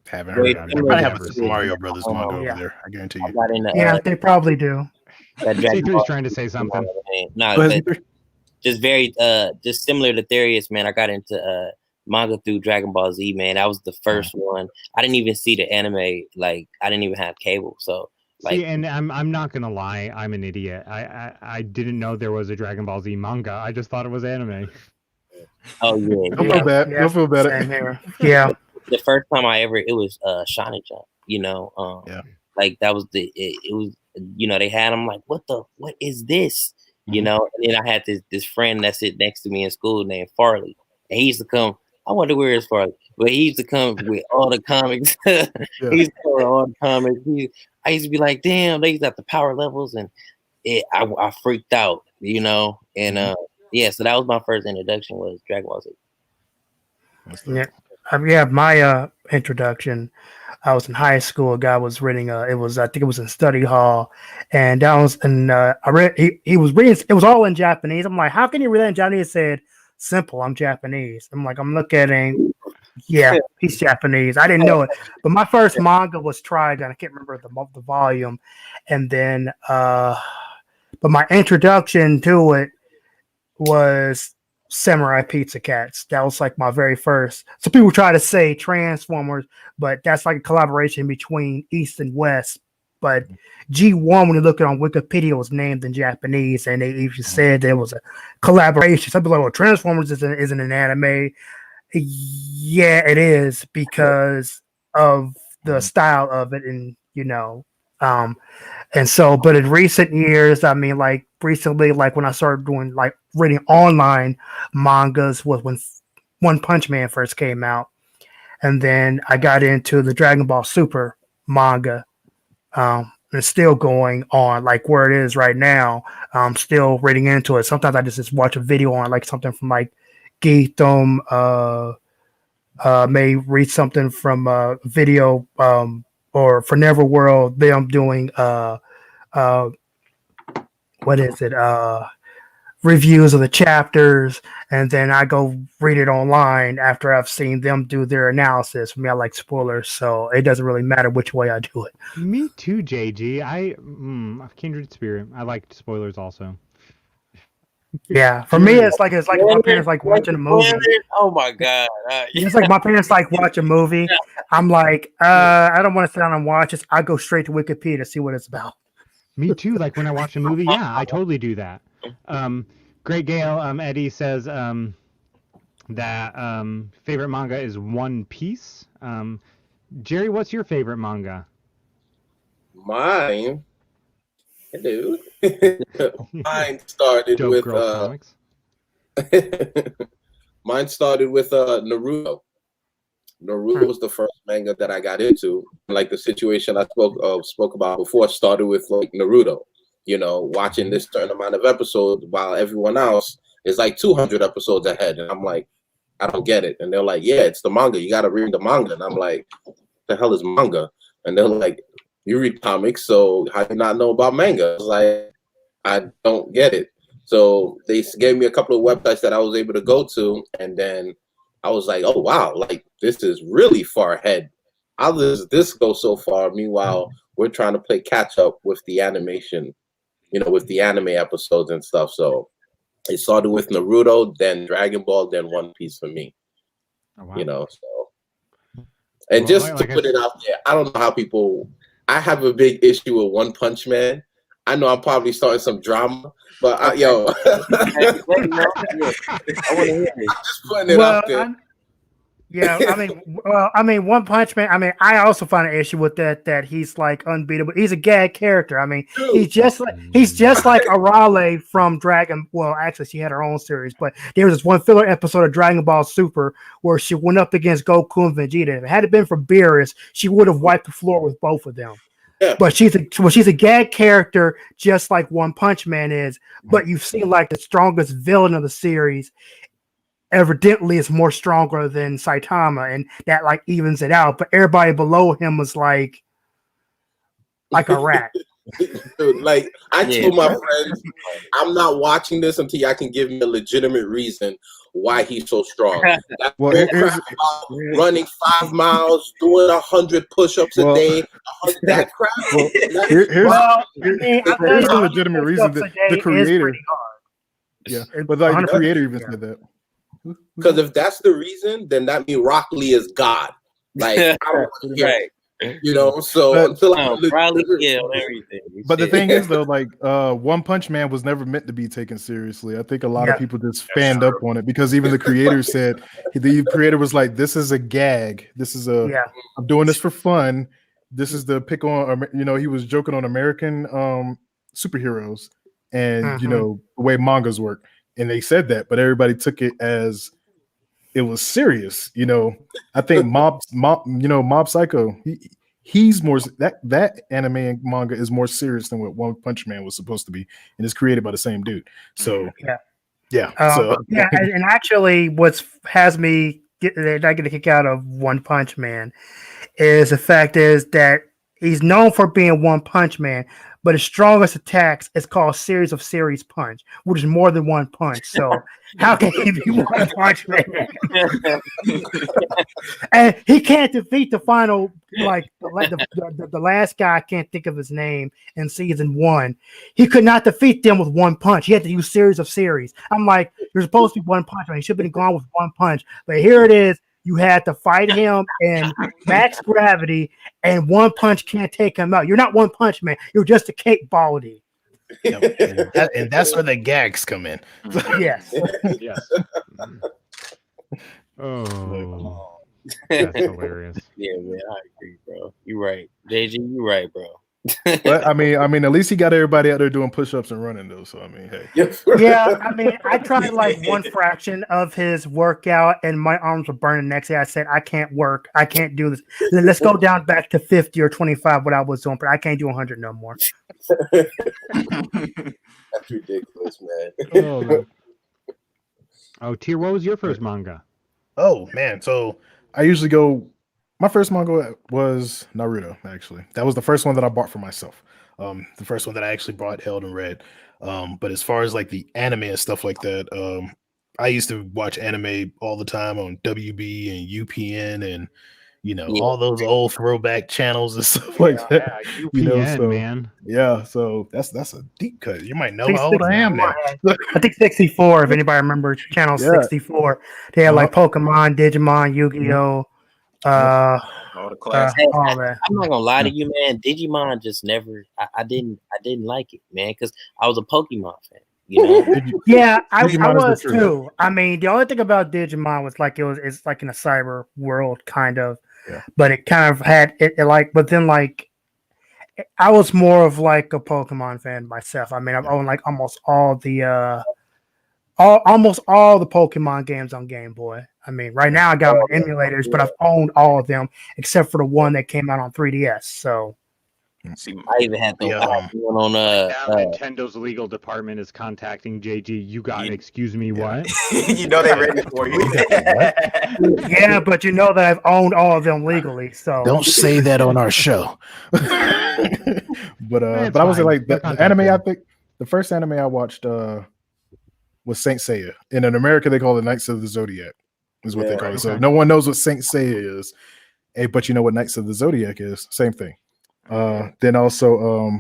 haven't heard of. They probably have a Super Mario Brothers manga over there. I guarantee you. They probably do. C3's trying to say something. No, just very just similar to Therius, man. I got into manga through Dragon Ball Z, man. That was the first one. I didn't even see the anime. Like, I didn't even have cable. So, like, see, and I'm not gonna lie, I'm an idiot. I didn't know there was a Dragon Ball Z manga. I just thought it was anime. Oh yeah, Don't feel bad. Don't feel better. Same here. Yeah. The first time it was Shawnee Jump. Yeah. Like that was it was they had them like what is this? And then I had this friend that sit next to me in school named Farley, and he used to come. I wonder where is Farley, but he used to come with all the comics. He used to come with all the comics. I used to be like, damn, they used to have the power levels, and I freaked out, and so that was my first introduction was Dragon Ball Z. Yeah, my introduction. I was in high school. A guy was reading. I think it was in study hall, and that was. And I read. He was reading. It was all in Japanese. I'm like, how can you read that in Japanese? It said, "Simple. I'm Japanese." I'm like, I'm looking at him. Yeah, he's Japanese. I didn't know it, but my first manga was Trigun. I can't remember the volume, and then but my introduction to it was Samurai Pizza Cats. That was like my very first. So people try to say Transformers, but that's like a collaboration between East and West. But G1, when you look at it on Wikipedia, was named in Japanese, and they even said there was a collaboration. Some people are like, well, Transformers isn't an anime. Yeah, it is because of the style of it, and and so, but in recent years, I mean, like recently, like when I started doing like reading online mangas was when One Punch Man first came out. And then I got into the Dragon Ball Super manga. It's still going on like where it is right now. I'm still reading into it. Sometimes I just watch a video on like something from like Geetham, may read something from a video, or for Neverworld, them doing what is it? Reviews of the chapters, and then I go read it online after I've seen them do their analysis. For me, I like spoilers, so it doesn't really matter which way I do it. Me too, JG. Kindred spirit. I like spoilers also. Yeah, for me, it's like my parents like watching a movie. Oh my god! It's like my parents like watch a movie. I'm like, I don't want to sit down and watch this. I go straight to Wikipedia to see what it's about. Me too. Like when I watch a movie, yeah, I totally do that. Great Gale, Eddie says that favorite manga is One Piece. Jerry, what's your favorite manga? Mine. Hello. Mine started Dope with Girl Comics. Mine started with Naruto. Naruto was the first manga that I got into. Like the situation I spoke about before started with like Naruto. Watching this certain amount of episodes while everyone else is like 200 episodes ahead, and I'm like, I don't get it. And they're like, yeah, it's the manga. You got to read the manga. And I'm like, what the hell is manga? And they're like, you read comics, so how do you not know about manga? I was like, I don't get it. So they gave me a couple of websites that I was able to go to, and then I was like, oh wow, like this is really far ahead. How does this go so far? Meanwhile, we're trying to play catch up with the animation, with the anime episodes and stuff. So it started with Naruto, then Dragon Ball, then One Piece for me. Oh, wow. So and just to put it out there, I don't know how people. I have a big issue with One Punch Man. I know I'm probably starting some drama, but I want to hear it. I'm just putting it out there. I mean, One Punch Man. I mean, I also find an issue with that he's like unbeatable. He's a gag character. I mean, he's just like Arale from Dragon. Well, actually, she had her own series, but there was this one filler episode of Dragon Ball Super where she went up against Goku and Vegeta. If it had been for Beerus, she would have wiped the floor with both of them. Yeah. But she's a gag character, just like One Punch Man is. But you've seen like the strongest villain of the series. Evidently is more stronger than Saitama, and that like evens it out. But everybody below him was like a rat. Dude, like I told my friends, I'm not watching this until I can give me a legitimate reason why he's so strong. Running 5 miles, doing 100 push-ups a day. That crap. Here's a legitimate reason that the creator. Yeah, but like the creator even said that. Because if that's the reason, then that means Rock Lee is God. Like, I don't want to hear it. You know, so But- until I Probably killed everything. But the Shit. thing is, though, like One Punch Man was never meant to be taken seriously. I think a lot of people just fanned up on it because even the creator said the creator was like, "This is a gag. This is a I'm doing this for fun. This is the pick on." You know, he was joking on American superheroes and you know the way mangas work, and they said that, but everybody took it as it was serious. You know, I think Mob Psycho. He's more that anime and manga is more serious than what One Punch Man was supposed to be, and it's created by the same dude. So and actually, what has me get a kick out of One Punch Man is the fact is that he's known for being One Punch Man, but his strongest attacks is called Series of Series Punch, which is more than one punch. So how can he be One Punch Man? And he can't defeat the final, like the last guy. I can't think of his name in season 1. He could not defeat them with one punch. He had to use Series of Series. I'm like, you're supposed to be One Punch Man. He should have been gone with one punch, but here it is. You had to fight him in max gravity, and one punch can't take him out. You're not One Punch Man. You're just a cake baldy. and that's where the gags come in. Yes. Yes. Oh, that's hilarious. Yeah, man, I agree, bro. You're right, JG. You're right, bro. But I mean, at least he got everybody out there doing push-ups and running though. So I mean, hey. Yeah, I mean, I tried like one fraction of his workout, and my arms were burning. The next day, I said, "I can't work. I can't do this. Let's go down back to 50 or 25, what I was doing, but I can't do 100 no more." That's ridiculous, man. Oh, Tier, what was your first manga? Oh man, so I usually go. My first manga was Naruto. Actually, that was the first one that I bought for myself. The first one that I actually bought, held, and read. But as far as like the anime and stuff like that, I used to watch anime all the time on WB and UPN and all those old throwback channels and stuff like that. UPN, man. Yeah, so that's a deep cut. You might know how old I am now. I think 64. If anybody remembers Channel 64, they had like Pokemon, Digimon, Yu-Gi-Oh. All the classics. All that. I'm not gonna lie to you, man. Digimon just never. I didn't like it, man, because I was a Pokemon fan. You know? Yeah, I was too. I mean, the only thing about Digimon was like it's like in a cyber world kind of, but it kind of had it like. But then like, I was more of like a Pokemon fan myself. I mean, I've owned like almost all the Pokemon games on Game Boy. I mean, right now I got my emulators, but I've owned all of them except for the one that came out on 3DS. So, I even had the one on now Nintendo's legal department is contacting JG. You got excuse me, what? You know they're ready for you. yeah, but you know that I've owned all of them legally. So don't say that on our show. but I was like the anime. I think the first anime I watched was Saint Seiya. And in America, they call it Knights of the Zodiac, is what they call it. So no one knows what Saint Seiya is. Hey, but you know what Knights of the Zodiac is? Same thing. Then also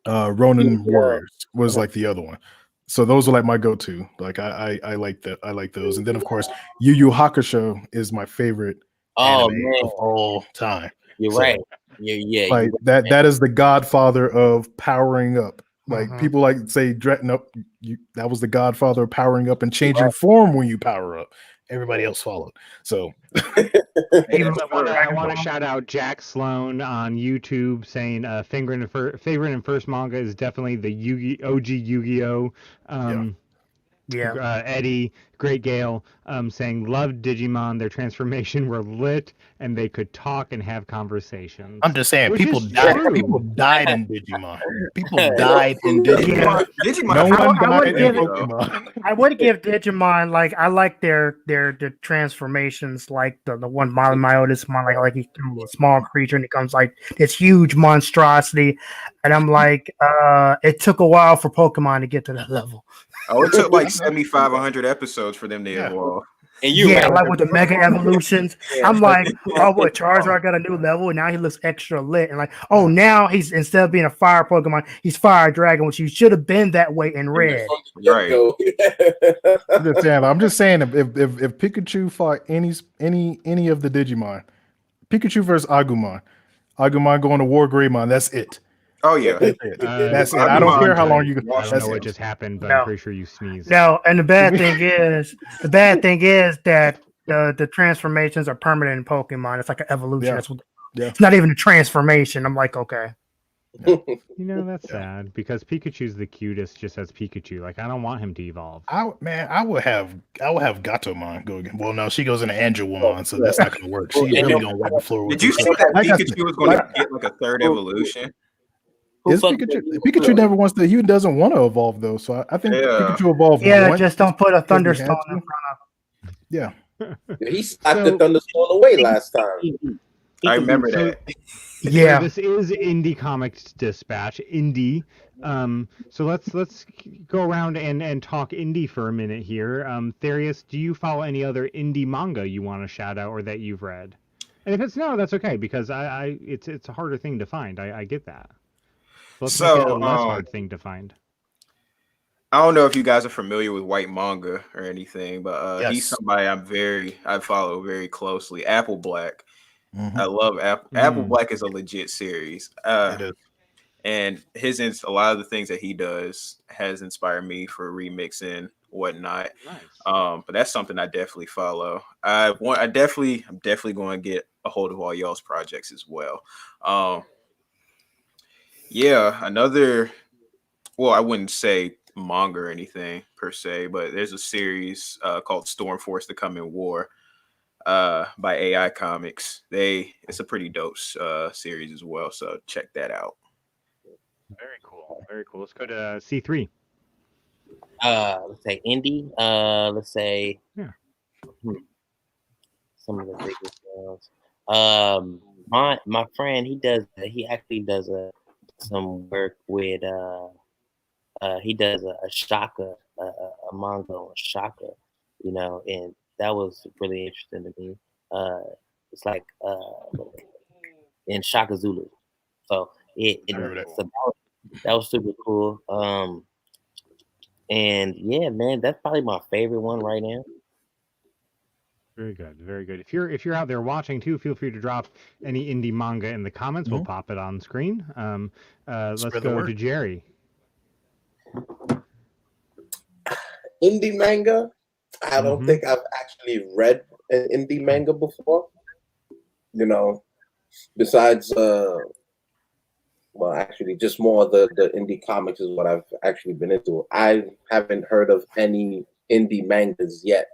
Ronin Warriors was like the other one. So those are like my go-to. Like I like that. I like those. And then of course, Yu Yu Hakusho is my favorite anime of all time. You're right. Yeah. Like that is the godfather of powering up. Like people like say, nope, that was the godfather of powering up and changing form when you power up. Everybody else followed. So I want to shout out Jack Sloan on YouTube saying favorite and first manga is definitely the OG Yu-Gi-Oh. Eddie, Great Gale, saying loved Digimon. Their transformation were lit, and they could talk and have conversations. I'm just saying, people died. People died in Digimon. People died in Digimon. No one died in Pokemon. I would give Digimon I like their transformations, like the one Myotismon, like he's a small creature and it becomes like this huge monstrosity, and I'm like, it took a while for Pokemon to get to that level. Oh, it took like 75, 100 episodes for them to evolve. And you like with the mega evolutions. I'm like, what Charizard got a new level and now he looks extra lit. And like, oh, now he's instead of being a fire Pokemon, he's Fire Dragon, which he should have been that way in red. Right. I'm just saying if Pikachu fought any of the Digimon, Pikachu versus Agumon. Agumon going to war, Greymon. That's it. Oh yeah. That's it. That's it. I don't Agumon, care how long you go. I don't That's know what it. just happened, but No. I'm pretty sure you sneezed. No, and the bad thing is that the transformations are permanent in Pokemon. It's like an evolution. Yeah. That's what, Yeah. It's not even a transformation. I'm like, okay. You know, that's Yeah. sad because Pikachu's the cutest just as Pikachu. Like, I don't want him to evolve. I would have Gatomon go again. Well, no, she goes into Angewomon, so that's not gonna work. She really gonna wipe the floor with Did you it. see that Like I Pikachu said, was going to get like a third evolution? Is Pikachu never wants to. He doesn't want to evolve though. So I think Yeah. Pikachu evolved. Yeah, once just don't put a because he had thunderstorm to. in front Yeah. He slapped the thunderstorm away last time. I remember So- that. of Yeah. So this is Indie Comics Dispatch. Indie. So let's go around and talk indie for a minute here. Therius, do you follow any other indie manga you want to shout out or that you've read? And if it's no, that's okay because it's a harder thing to find. I get that. Let's make it a less hard thing to find. I don't know if you guys are familiar with White Manga or anything, but Yes. he's somebody I follow very closely. Apple Black. Mhm. I love Apple. Apple Black is a legit series. It is. And a lot of the things that he does has inspired me for remixing whatnot. Nice. But that's something I definitely follow. I'm definitely going to get a hold of all y'all's projects as well. Yeah, another. Well, I wouldn't say manga or anything per se, but there's a series called Storm Force: The Coming War by AI Comics. It's a pretty dope series as well, so check that out. Very cool. Very cool. Let's go to C3. Let's say indie. Let's say some of the biggest ones. My friend, he actually does some work with he does a Shaka, a manga on Shaka, and that was really interesting to me. It's like in Shaka Zulu, so that was super cool. And yeah, man, that's probably my favorite one right now. Very good, very good. If you're out there watching too, feel free to drop any indie manga in the comments. We'll pop it on screen. Let's go to Jerry. Indie manga. I don't think I've actually read an indie manga before. Besides, well, actually, just more of the indie comics is what I've actually been into. I haven't heard of any indie mangas yet.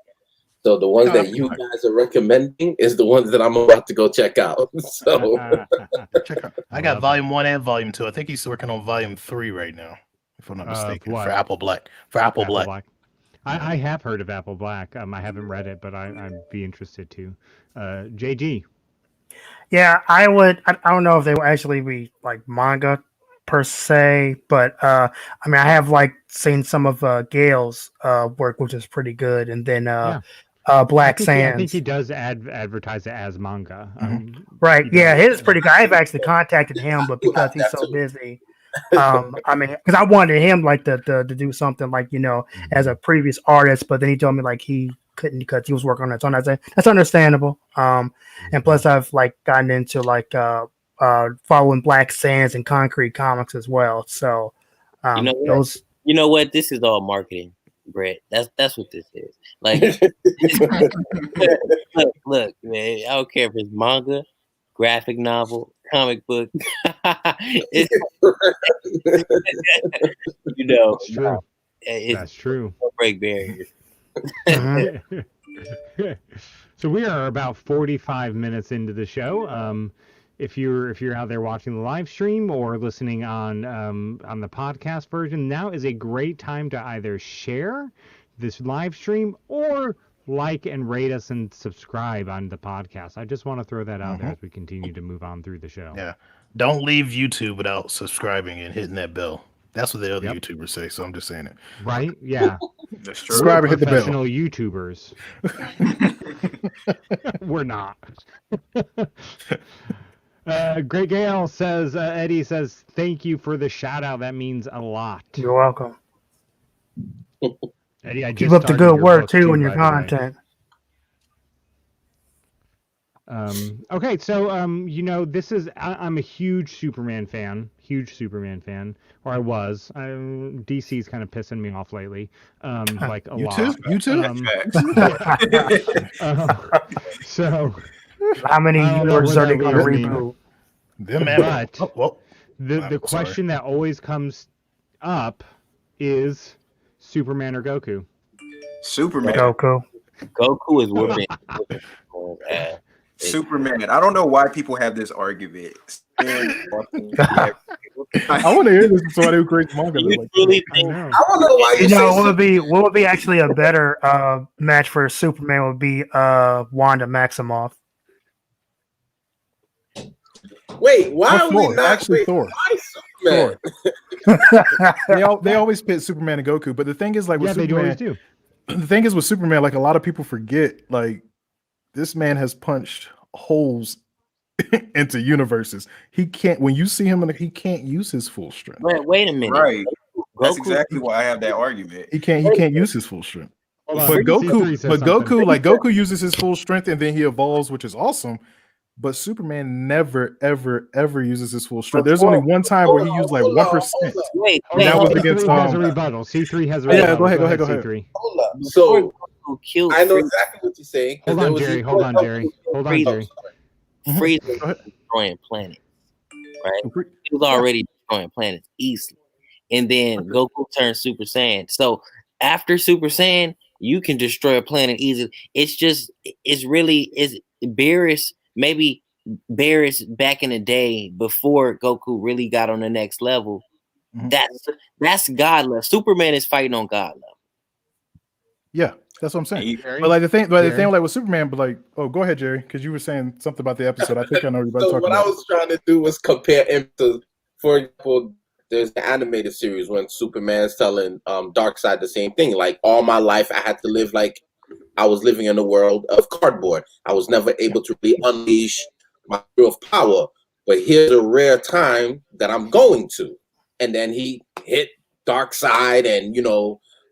So the ones that you guys are recommending is the ones that I'm about to go check out. So check out. I got volume 1 and volume 2. I think he's working on volume 3 right now, if I'm not mistaken. For Apple Black. Apple Black. I have heard of Apple Black. I haven't read it, but I'd be interested to. JG. Yeah, I would. I don't know if they will actually be like manga per se, but I mean, I have like seen some of Gail's work, which is pretty good, and then Black Sands. I think he does advertise it as manga. Right? Yeah, his is pretty good. I've actually contacted him, but because he's so busy, I mean, because I wanted him like to do something like as a previous artist, but then he told me like he couldn't because he was working on it. So I said that's understandable. And plus I've like gotten into like following Black Sands and Concrete Comics as well. So those. You know what? This is all marketing, Brett. That's what this is. Like, look, man. I don't care if it's manga, graphic novel, comic book. It's true. That's true. Break barriers. So we are about 45 minutes into the show. If you're out there watching the live stream or listening on the podcast version, now is a great time to either share this live stream or like and rate us and subscribe on the podcast. I just want to throw that out there as we continue to move on through the show. Yeah. Don't leave YouTube without subscribing and hitting that bell. That's what the other YouTubers say, so I'm just saying it. Right? Yeah. That's true. Subscribe and hit the bell. Professional YouTubers. We're not. Great Gale says, Eddie says, thank you for the shout out. That means a lot. You're welcome. Eddie, I keep just up the good work too in your content. Okay, so this is I'm a huge Superman fan, or I was. DC's kind of pissing me off lately, like a You lot. too? You too? So How many I don't know universes where are they that going to leaves me. reboot? Them But the I'm sorry. question that always comes up is Superman or Goku? Superman. Goku. Goku is whooping people's ass. Superman. I don't know why people have this argument. I want to hear this from somebody who creates manga. You Like, really I think know. I don't know why You you know, say what would be actually a better match for Superman would be Wanda Maximoff. Wait, why are we Thor. not Actually, wait, Thor. why Superman? They always pit Superman and Goku, but the thing is, like with Yeah, they always Superman, do. the thing is with Superman, like a lot of people forget, like this man has punched holes into universes. He can't. When you see him, he can't use his full strength. Wait a minute. Right. That's Goku- exactly why I have that argument. He can't use his full strength. Hold on, But C3 Goku, says something. Goku uses his full strength and then he evolves, which is awesome. But Superman never, ever, ever uses his full strength. There's only one time where he used like 1%. Wait, And that was C3 against has a rebuttal. C3 has a rebuttal. Yeah, go ahead. C3. Hold up. Before So Goku killed I know Frieza, exactly what you're saying. 'cause Hold there on, was Jerry. this- Hold on, Jerry. Hold on, Jerry. Frieza Go ahead. was destroying planets, right? He was already destroying planets easily, and then Goku turned Super Saiyan. So after Super Saiyan, you can destroy a planet easily. It's really Beerus, maybe Beerus back in the day before Goku really got on the next level. Mhm. That's God level. Superman is fighting on God level. Yeah, that's what I'm saying. Jerry? But like the thing Jerry? like with Superman, but like, oh, go ahead, Jerry, because you were saying something about the episode. I think I know what you're about to So talk what I about. was trying to do was compare him to, for example, there's the animated series when Superman's telling Darkseid the same thing. Like all my life, I had to live like I was living in a world of cardboard. I was never able to really unleash my real power. But here's a rare time that I'm going to, and then he hit Darkseid and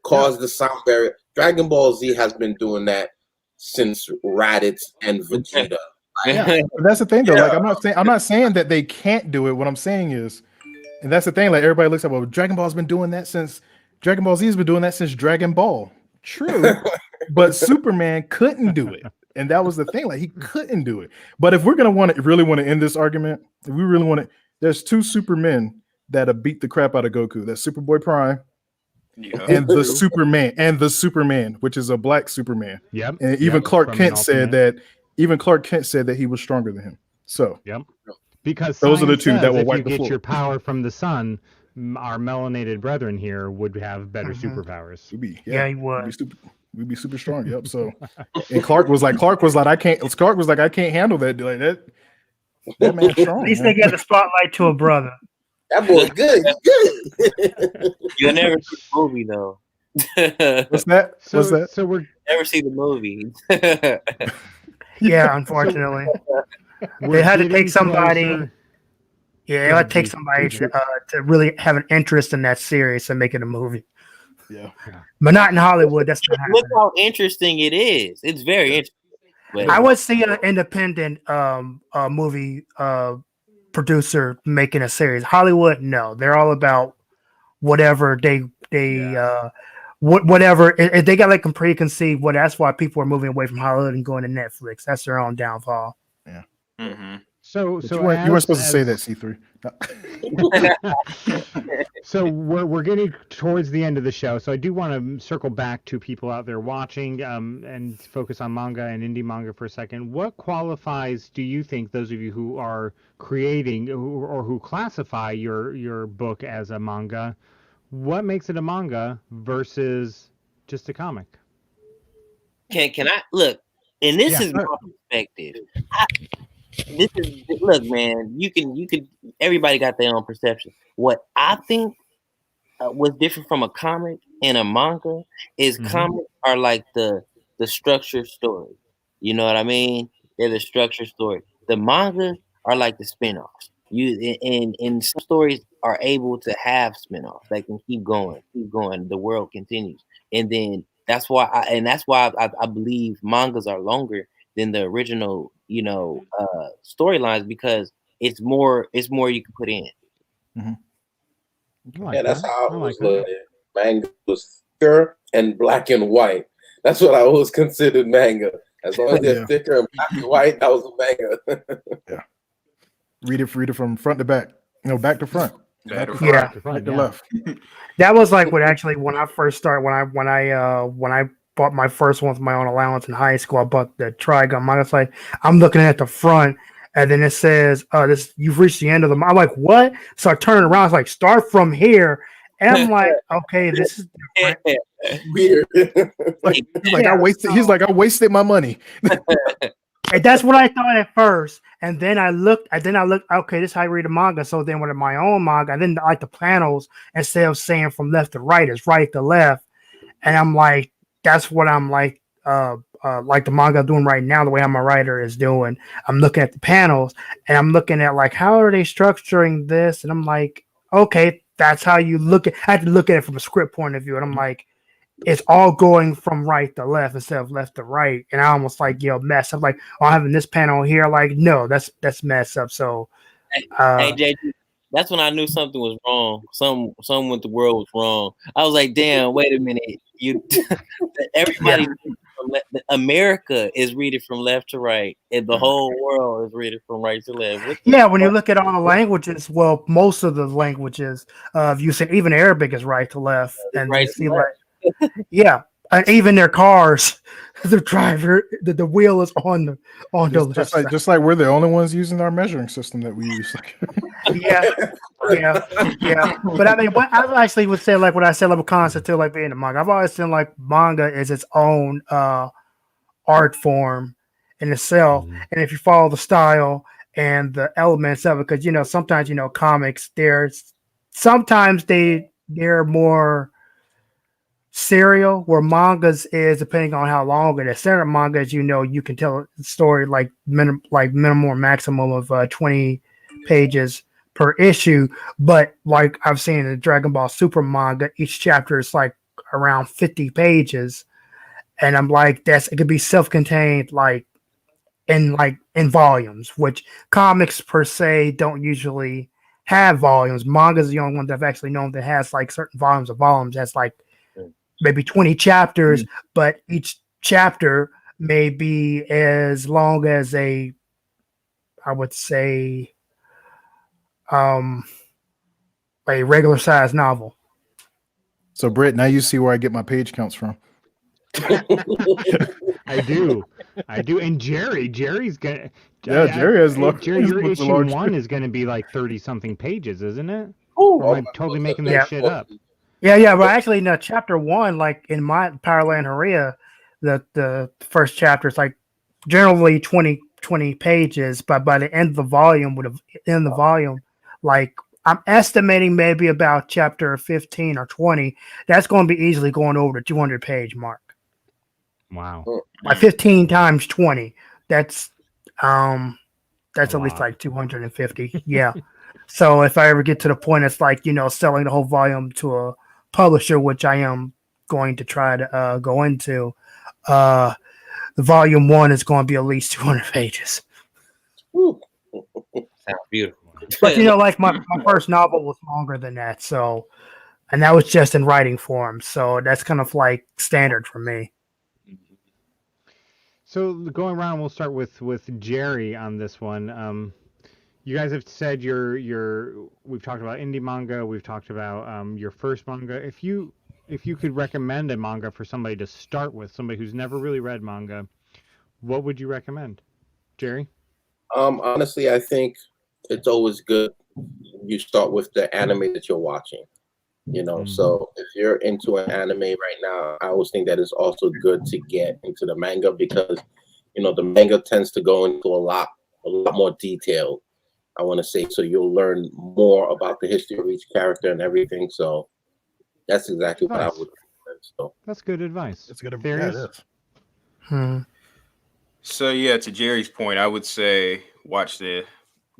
caused the sound barrier. Dragon Ball Z has been doing that since Raditz and Vegeta. Yeah, but that's the thing though. Like I'm not saying that they can't do it. What I'm saying is, and that's the thing. Like everybody looks at, well, Dragon Ball's been doing that since Dragon Ball Z's been doing that since Dragon Ball. True, but Superman couldn't do it, and that was the thing. Like he couldn't do it. But if we're gonna really want to end this argument, if we really want to, there's two Supermen that have beat the crap out of Goku. That's Superboy Prime and the Superman, which is a black Superman. Yep. And even Clark from Kent an said alternate. that. Even Clark Kent said that he was stronger than him. So Yep. Because those are the science two that says will if wipe you the get floor. your power from the sun, our melanated brethren here would have better Mhm. superpowers. Yeah, he would. We'd be super strong. Yep. So, and Clark was like, I can't handle that. Like that man's strong. At least man. they get the spotlight to a brother. That boy good. He's good. You'll never see the movie though. What's that? So, What's that? So we're Never see the movie. Yeah, unfortunately, they had to take somebody. Yeah, it would take somebody to really have an interest in that series and make it a movie. Yeah. But not in Hollywood. That's not Look happening. how interesting it is. It's very interesting. But I would see an independent movie producer making a series. Hollywood, no, they're all about whatever whatever. If they got like a preconceived, that's why people are moving away from Hollywood and going to Netflix. That's their own downfall. Yeah. Mm-hmm. But you weren't supposed to say that, C3. So we're getting towards the end of the show, so I do want to circle back to people out there watching and focus on manga and indie manga for a second. What qualifies, do you think, those of you who are creating or who classify your book as a manga, what makes it a manga versus just a comic? can I look? And this is my perspective. Look, man. You can. Everybody got their own perception. What I think was different from a comic and a manga is comics are like the structured story. You know what I mean? They're the structured story. The manga are like the spinoffs. And some stories are able to have spinoffs. They can keep going. The world continues, and then that's why I believe mangas are longer than the original, storylines because it's more you can put in. Yeah, that's how I was looking. Manga was thicker and black and white. That's what I always considered manga. As long as they're thicker and black and white, that was a manga. Yeah. Read it from front to back. Back to front. Back to front. Right to left. That was like when I first started when I bought my first one with my own allowance in high school. I bought the Trigun manga. It's like I'm looking at the front, and then it says, "This you've reached the end of the." I'm like, "What?" So I turn around. It's like, "Start from here." And I'm like, "Okay, this is different." Weird. He's like, I wasted my money. And that's what I thought at first. And then I looked, okay, this is how I read a manga. So then with my own manga, I didn't like the panels instead of saying from left to right, it's right to left. And I'm like, that's what I'm like the manga I'm doing right now, the way I'm a writer is doing. I'm looking at the panels and I'm looking at like, how are they structuring this? And I'm like, okay, that's how you look at I have to look at it from a script point of view. And I'm like, it's all going from right to left instead of left to right. And I almost like, mess up. Like, I'm having this panel here. Like, no, that's messed up. So, hey, JJ, that's when I knew something was wrong. Something with the world was wrong. I was like, damn, wait a minute. Everybody, America is reading from left to right, and the whole world is reading from right to left. When you look at all the languages, well, most of the languages, you said even Arabic is right to left, and right you see like. Yeah, and even their cars, the driver, the wheel is on the left side. Just like we're the only ones using our measuring system that we use. yeah. But I mean, what I actually would say, like what I said, like a concept to like being a manga. I've always seen like manga is its own art form in itself, and if you follow the style and the elements of it, because sometimes comics, sometimes they're more serial, where mangas is depending on how long it is. Standard manga is you can tell a story like minimum or maximum of 20 pages per issue, but like I've seen in the Dragon Ball Super manga, each chapter is like around 50 pages, and I'm like, it could be self-contained like in volumes, which comics per se don't usually have volumes. Manga is the only one that I've actually known that has like certain volumes of volumes. That's like maybe 20 chapters, but each chapter may be as long as I would say, a regular size novel. So, Britt, now you see where I get my page counts from. I do. And Jerry's gonna. Jerry has large. Jerry, your issue 1 is going to be like 30 something pages, isn't it? Or am I totally making that shit up? Yeah, but actually, in chapter 1, like in my Powerland Haria, the first chapter is like generally 20 pages, but by the end of the volume, like I'm estimating maybe about chapter 15 or 20, that's going to be easily going over the 200 page mark. Wow. By 15 times 20, that's at least like 250. Yeah. So if I ever get to the point, it's like, selling the whole volume to a publisher, which I am going to try to go into, the volume 1 is going to be at least 200 pages. Sounds beautiful. But like my first novel was longer than that, so, and that was just in writing form, so that's kind of like standard for me. So going around, we'll start with Jerry on this one. You guys have said we've talked about indie manga, we've talked about your first manga. If you could recommend a manga for somebody to start with, somebody who's never really read manga, what would you recommend, Jerry? Honestly, I think it's always good you start with the anime that you're watching. So if you're into an anime right now, I always think that it's also good to get into the manga because the manga tends to go into a lot more detail, I want to say, so you'll learn more about the history of each character and everything. So that's exactly what I would recommend. So that's good advice. That's good advice. So yeah, to Jerry's point, I would say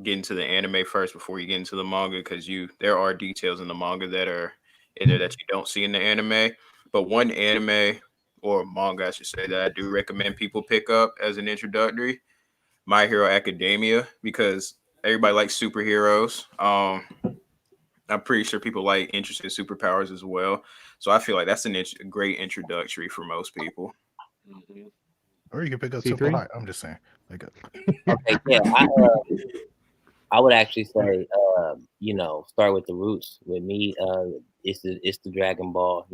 get into the anime first before you get into the manga, because there are details in the manga that are in there that you don't see in the anime. But one anime or manga, I should say, that I do recommend people pick up as an introductory, My Hero Academia, because everybody likes superheroes. I'm pretty sure people like interested in superpowers as well. So I feel like that's a great introductory for most people. Or you can pick up C3? Simple High. I'm just saying. Like, Okay, yeah, I would actually say, start with the roots. With me, it's the Dragon Ball.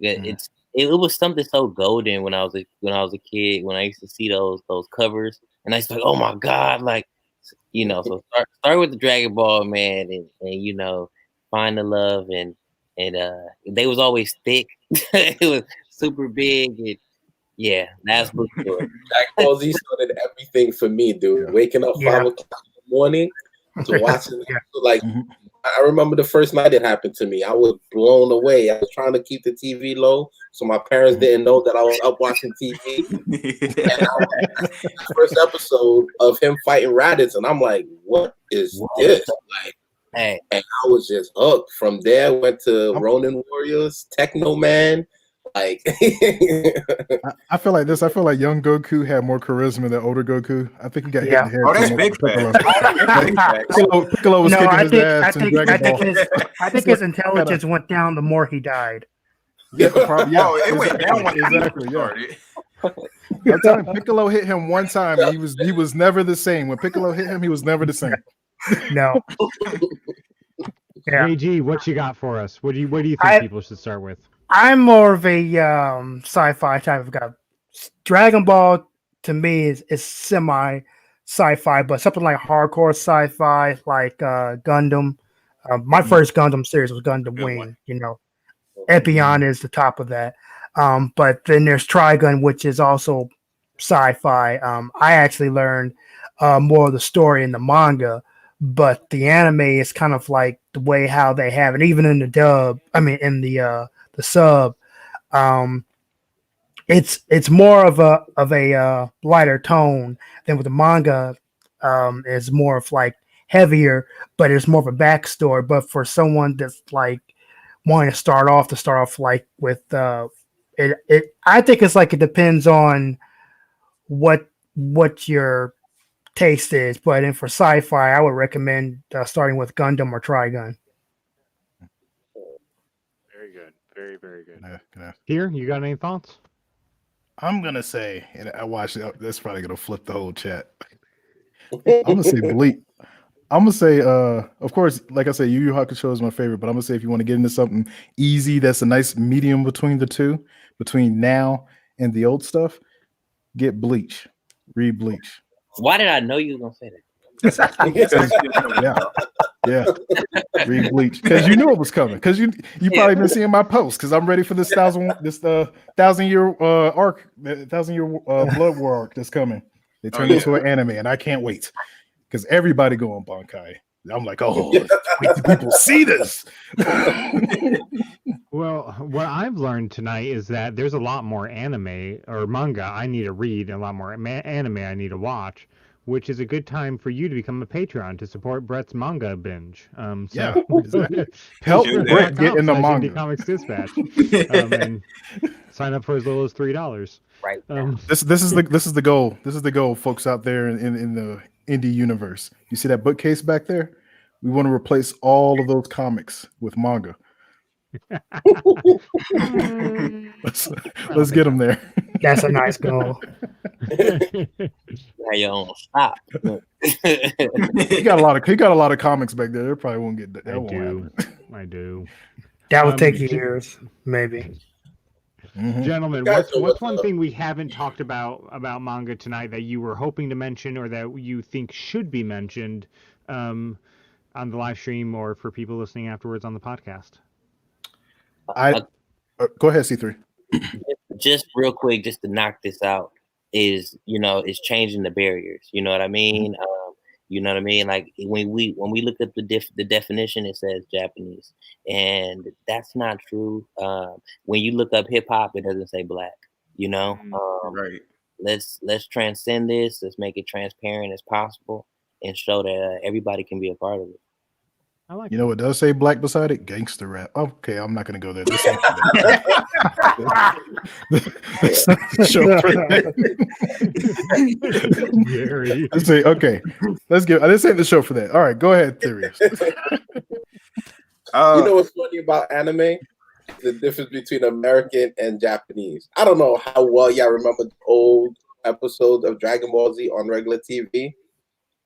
It was something so golden when I was a kid. When I used to see those covers, and I used to like, oh my god, like, So start with the Dragon Ball, man, and find the love and they was always thick. It was super big and yeah, that's what Dragon Ball Z started everything for me, dude. Waking up 5 o'clock in the morning to watching like I remember the first night it happened to me. I was blown away. I was trying to keep the TV low so my parents didn't know that I was up watching TV. And I was the first episode of him fighting Raditz, and I'm like, what is this? Like, and I was just hooked. From there, went to Ronin Warriors, Techno Man. Like, I feel like this. I feel like young Goku had more charisma than older Goku. I think he got hit in the head. Oh, that's big Piccolo was kicking his ass in Dragon Ball. I think his intelligence went down the more he died. Yeah, probably, yeah. It went down when exactly. Yeah. I'm telling you, Piccolo hit him one time, and he was never the same. When Piccolo hit him, he was never the same. No. Yeah. AG, what you got for us? What do you think people should start with? I'm more of a sci-fi type of guy. Dragon Ball to me is semi sci-fi, but something like hardcore sci-fi, like Gundam. My first Gundam series was Gundam Wing. Epion is the top of that. But then there's Trigun, which is also sci-fi. I actually learned more of the story in the manga, but the anime is kind of like the way how they have it, even in the dub. I mean, in the sub, it's more of a lighter tone than with the manga. Is more of like heavier, but it's more of a backstory. But for someone that's like wanting to start off like with it, I think it's like it depends on what your taste is. But then for sci-fi, I would recommend starting with Gundam or Trigun. Very good. Very, very good. Yeah. Here, you got any thoughts? I'm gonna say, and I watched it. That's probably gonna flip the whole chat. I'm gonna say Bleak. I'm gonna say, of course, like I said, Yu Yu Hakusho is my favorite, but I'm gonna say if you want to get into something easy, that's a nice medium between the two, between now and the old stuff, get Bleach. Read Bleach. Why did I know you were gonna say that? Yeah. Read Bleach because you knew it was coming. Because you probably been seeing my posts. Because I'm ready for this 1,000-year arc, 1,000-year Blood War arc that's coming. They turned into an anime, and I can't wait. Because everybody go on Bankai. I'm like, wait till people see this. Well, what I've learned tonight is that there's a lot more anime or manga I need to read, and a lot more anime I need to watch, which is a good time for you to become a Patreon to support Brett's manga binge. Help Brett get in the manga. Indie Comics Dispatch, and sign up for as little as $3. Right. This is the goal. This is the goal, folks out there in the indie universe. You see that bookcase back there? We want to replace all of those comics with manga. let's get them there. That's a nice goal. Now you don't stop. He got a lot of comics back there. They probably won't get that. I do. That would take years, maybe. Mm-hmm. Gentlemen, what's one thing we haven't talked about manga tonight that you were hoping to mention or that you think should be mentioned on the live stream or for people listening afterwards on the podcast? Go ahead, C3. Just real quick, just to knock this out, is changing the barriers. You know what I mean? You know what I mean? Like when we look at the definition, it says Japanese, and that's not true. When you look up hip hop, it doesn't say black. Right. Let's transcend this. Let's make it transparent as possible and show that everybody can be a part of it. I like. You know what does say black beside it? Gangster rap. Okay, I'm not gonna go there. This ain't That's not the show for that. Gary. Let's see. Okay, let's get. This ain't the show for that. All right, go ahead, Theories. You know what's funny about anime? The difference between American and Japanese. I don't know how well y'all remember the old episodes of Dragon Ball Z on regular TV,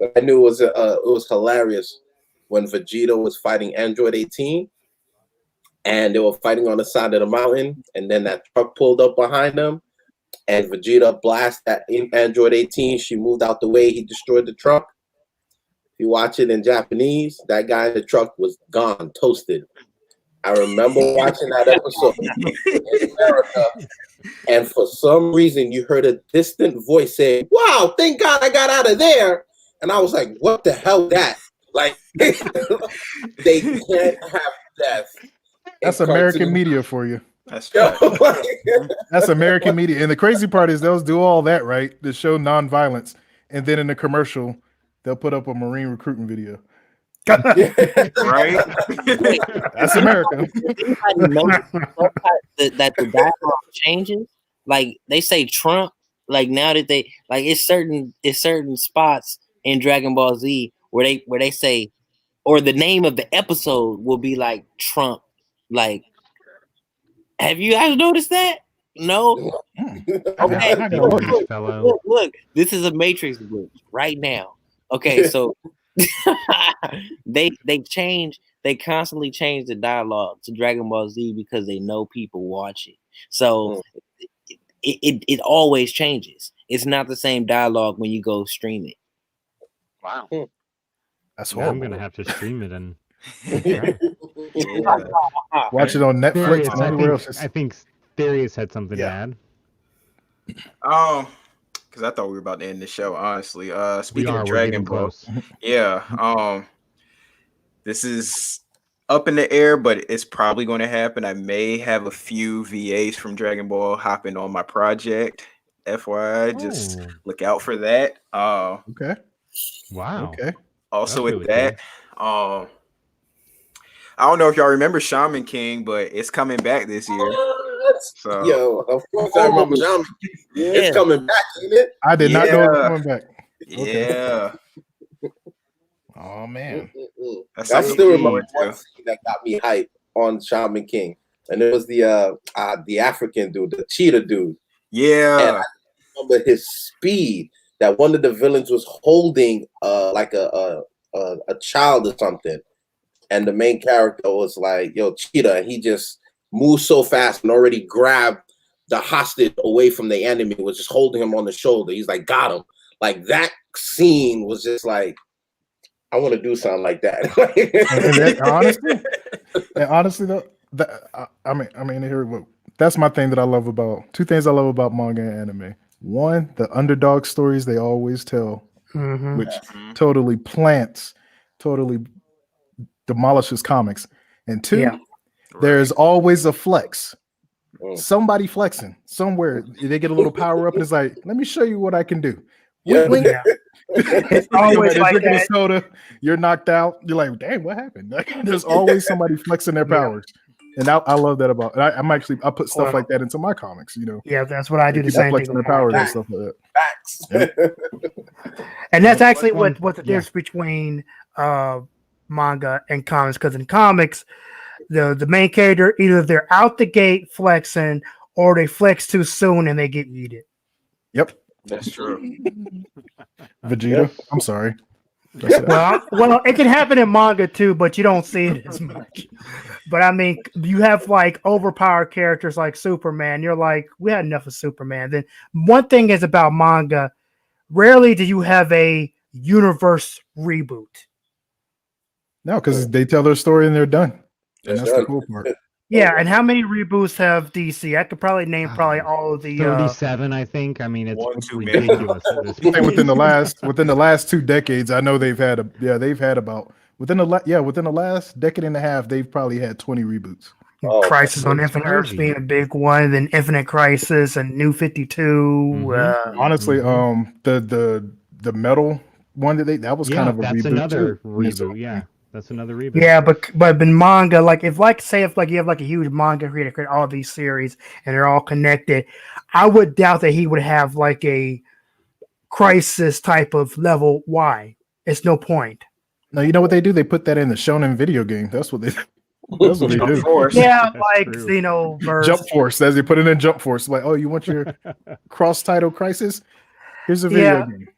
but I knew it was hilarious when Vegeta was fighting Android 18, and they were fighting on the side of the mountain, and then that truck pulled up behind them, and Vegeta blasted that Android 18. She moved out the way. He destroyed the truck. If you watch it in Japanese, that guy in the truck was gone, toasted. I remember watching that episode in America, and for some reason, you heard a distant voice say, "Wow, thank God I got out of there." And I was like, "What the hell, that?" Like, they can't have death. That's American media for you. That's right. That's American media. And the crazy part is they'll do all that, right, to show nonviolence. And then in the commercial, they'll put up a Marine recruiting video. Right? That's America. that the dialogue changes. Like they say Trump. Like now that they like it's certain spots in Dragon Ball Z where they say, or the name of the episode will be like Trump. Like, have you guys noticed that? No. Okay. Look, this is a Matrix glitch right now. Okay, so they constantly change the dialogue to Dragon Ball Z because they know people watch it. So it always changes. It's not the same dialogue when you go stream it. Wow. That's I'm gonna have to stream it and watch it on Netflix and everywhere else. I think Therius had something to add. Because I thought we were about to end the show, honestly. Speaking of Dragon Ball, this is up in the air, but it's probably going to happen. I may have a few VAs from Dragon Ball hopping on my project. FYI, just look out for that. Okay. Wow. Okay. Also with that, I don't know if y'all remember Shaman King, but it's coming back this year. So, yo, of course I remember Shaman King. Yeah. It's coming back, isn't it? I did not know it was coming back. Yeah. Oh man. I still remember one scene that got me hyped on Shaman King, and it was the African dude, the cheetah dude. Yeah. And I remember his speed. That one of the villains was holding like a child or something, and the main character was like, "Yo, cheetah," and he just moved so fast and already grabbed the hostage away from the enemy, was just holding him on the shoulder. He's like, "Got him!" Like that scene was just like, I want to do something like that. honestly, though, I mean, here, that's my thing that I love about two things I love about manga and anime. One, the underdog stories they always tell, which totally demolishes comics. And two, there's always a flex. Somebody flexing somewhere. They get a little power up and it's like, let me show you what I can do. Wink. It's always like drinking a soda. You're knocked out. You're like, damn, what happened? Like, there's always somebody flexing their powers. And I love that about. I put stuff like that into my comics. You know. Yeah, that's what I do. The same flexing thing. Their powers and stuff like that. Facts. Yep. And that's actually what the difference between manga and comics. Because in comics, the main character, either they're out the gate flexing or they flex too soon and they get yeeted. Yep. That's true. Vegeta. I'm sorry. Well, it can happen in manga too, but you don't see it as much. But I mean, you have like overpowered characters like Superman. You're like, we had enough of Superman. Then one thing is about manga, rarely do you have a universe reboot. No, because they tell their story and they're done. And that's the cool part. Yeah, and how many reboots have DC? I could probably name all of the 37, I think. I mean, it's ridiculous. Within the last 2 decades, I know they've had about within the last decade and a half, they've probably had 20 reboots. Crisis on Infinite Earths being a big one, then Infinite Crisis and New 52. Honestly, the metal one that was kind of a reboot. That's another too. reboot, yeah. That's another reboot. Yeah, but in manga, like if you have like a huge manga creator create all these series and they're all connected, I would doubt that he would have like a crisis type of level. Why? It's no point. No, you know what they do? They put that in the shonen video game. That's what they. That's what they Jump do. Force. Yeah, That's like true. Xenoverse. Jump Force, as they put it in Jump Force. Like, oh, you want your cross title crisis? Here's a video Yeah. game.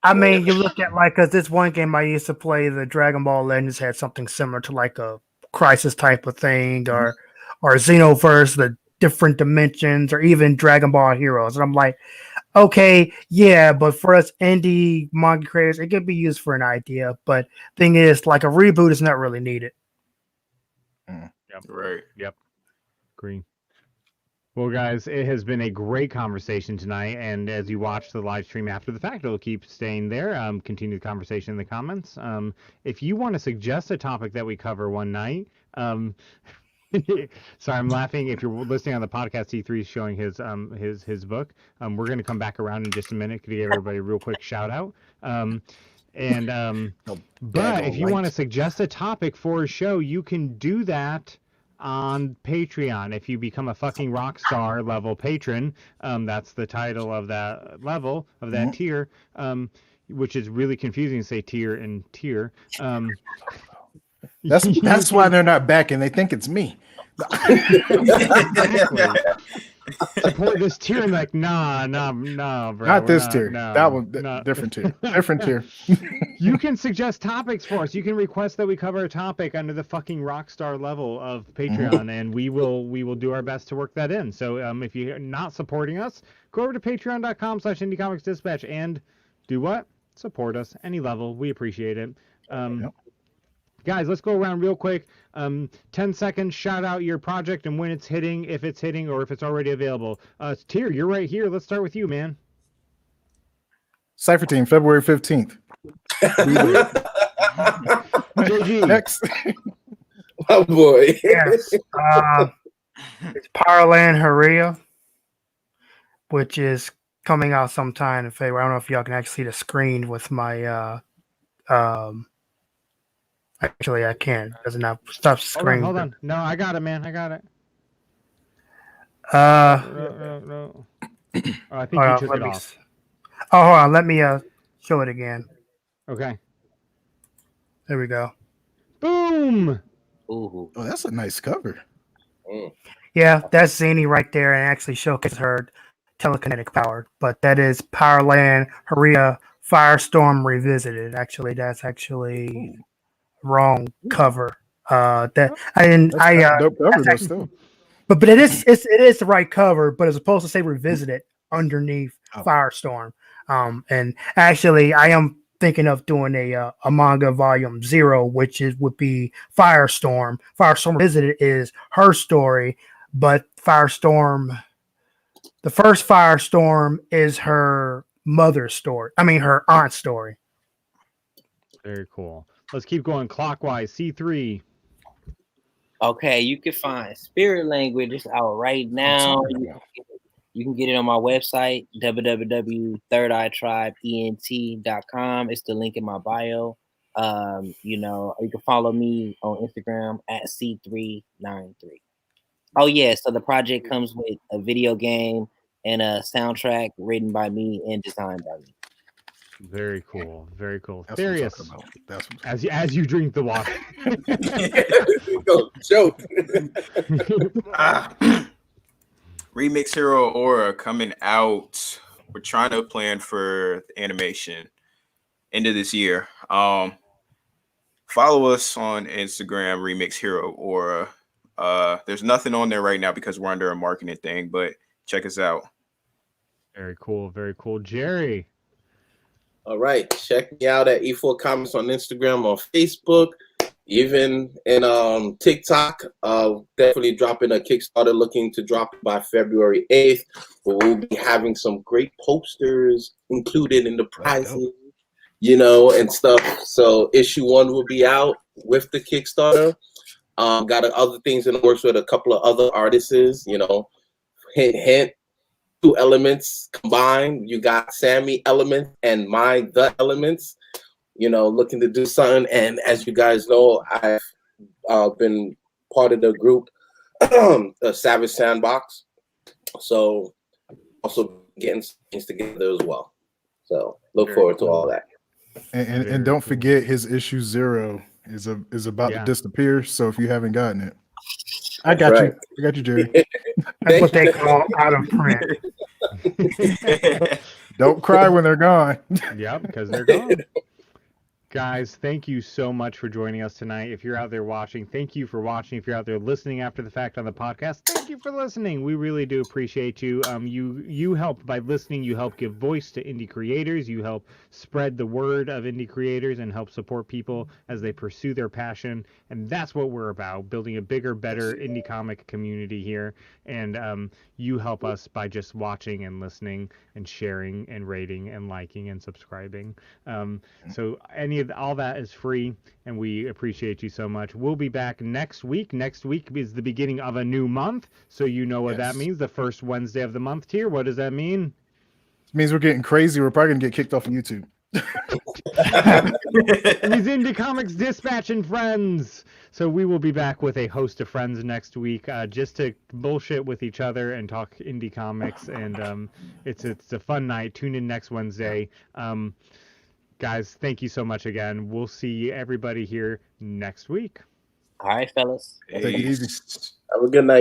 I mean, you look at like, because this one game I used to play, the Dragon Ball Legends had something similar to like a crisis type of thing, or Xenoverse, the different dimensions, or even Dragon Ball Heroes. And I'm like, okay, yeah, but for us indie manga creators, it could be used for an idea. But thing is, like a reboot is not really needed. Yep. Right. Yep. Agree. Well, guys, it has been a great conversation tonight, and as you watch the live stream after the fact, it'll keep staying there. Continue the conversation in the comments. If you want to suggest a topic that we cover one night, sorry, I'm laughing. If you're listening on the podcast, T3 is showing his book. We're going to come back around in just a minute to give everybody a real quick shout out. But if you want to suggest a topic for a show, you can do that on Patreon. If you become a fucking rock star level patron, that's the title of that level of that tier, which is really confusing to say tier and tier. That's why they're not back and they think it's me. Exactly. Support this tier and like, nah, bro. Not this tier. No, that one, no. different tier. Different tier. You can suggest topics for us. You can request that we cover a topic under the fucking rockstar level of Patreon, and we will do our best to work that in. So if you're not supporting us, go over to patreon.com/indiecomicsdispatch and do what? Support us any level. We appreciate it. Guys, let's go around real quick. 10 seconds, shout out your project and when it's hitting, if it's hitting, or if it's already available. Tier, you're right here. Let's start with you, man. Cypher Team, February 15th. JG. Next. Oh boy. Yes. It's Powerland Haria, which is coming out sometime in February. I don't know if y'all can actually see the screen with my actually I can. It doesn't have stop screen. Hold on. No, I got it, man. I got it. No. Oh, I think you took it off. Oh, hold on. Let me show it again. Okay. There we go. Boom. Ooh. Oh, that's a nice cover. Yeah, that's Zany right there, and actually showcases her telekinetic power. But that is Powerland Haria Firestorm Revisited. Actually, that's actually wrong cover. Dope cover, though, still. But it is the right cover, but it's supposed to say Revisited underneath Firestorm. And actually, I am thinking of doing a manga volume 0, which would be Firestorm. Firestorm Revisited is her story, but the first Firestorm is her mother's story. I mean, her aunt's story. Very cool. Let's keep going clockwise. C3. Okay, you can find Spirit Language. It's out right now. You can get it on my website, www.thirdEyeTribeENT.com. It's the link in my bio. You can follow me on Instagram at C393. Oh yeah, so the project comes with a video game and a soundtrack written by me and designed by me. Very cool. Very cool. That's Therius, what I'm talking about. as you drink the water. Joke. Remix Hero Aura coming out. We're trying to plan for animation end of this year. Follow us on Instagram, Remix Hero Aura. There's nothing on there right now because we're under a marketing thing, but check us out. Very cool. Very cool. Jerry. All right. Check me out at E4 Comics on Instagram, on Facebook, even in TikTok. Definitely dropping a Kickstarter, looking to drop it by February 8th. We'll be having some great posters included in the prizes, and stuff. So issue 1 will be out with the Kickstarter. Got other things in the works with a couple of other artists, hint. 2 elements combined. You got Sammy Elements and the Elements. looking to do something. And as you guys know, I've been part of the group, Savage Sandbox. So also getting things together as well. So look forward to all that. And don't forget, his issue 0 is about to disappear. So if you haven't gotten it, I got you. I got you, Jerry. That's what they call out of print. Don't cry when they're gone. Yep, because they're gone. Guys, thank you so much for joining us tonight. If you're out there watching, thank you for watching. If you're out there listening after the fact on the podcast, thank you for listening. We really do appreciate you. You help by listening. You help give voice to indie creators. You help spread the word of indie creators and help support people as they pursue their passion. And that's what we're about, building a bigger, better indie comic community here. And you help us by just watching and listening and sharing and rating and liking and subscribing. So all that is free, and we appreciate you so much. We'll be back next week. Next week is the beginning of a new month, so you know what that means. The first Wednesday of the month tier. What does that mean? It means we're getting crazy. We're probably gonna get kicked off of YouTube. It means Indie Comics Dispatch and Friends. So we will be back with a host of friends next week, just to bullshit with each other and talk indie comics. And it's a fun night. Tune in next Wednesday. Guys, thank you so much again. We'll see everybody here next week. All right, fellas. Take it easy. Have a good night.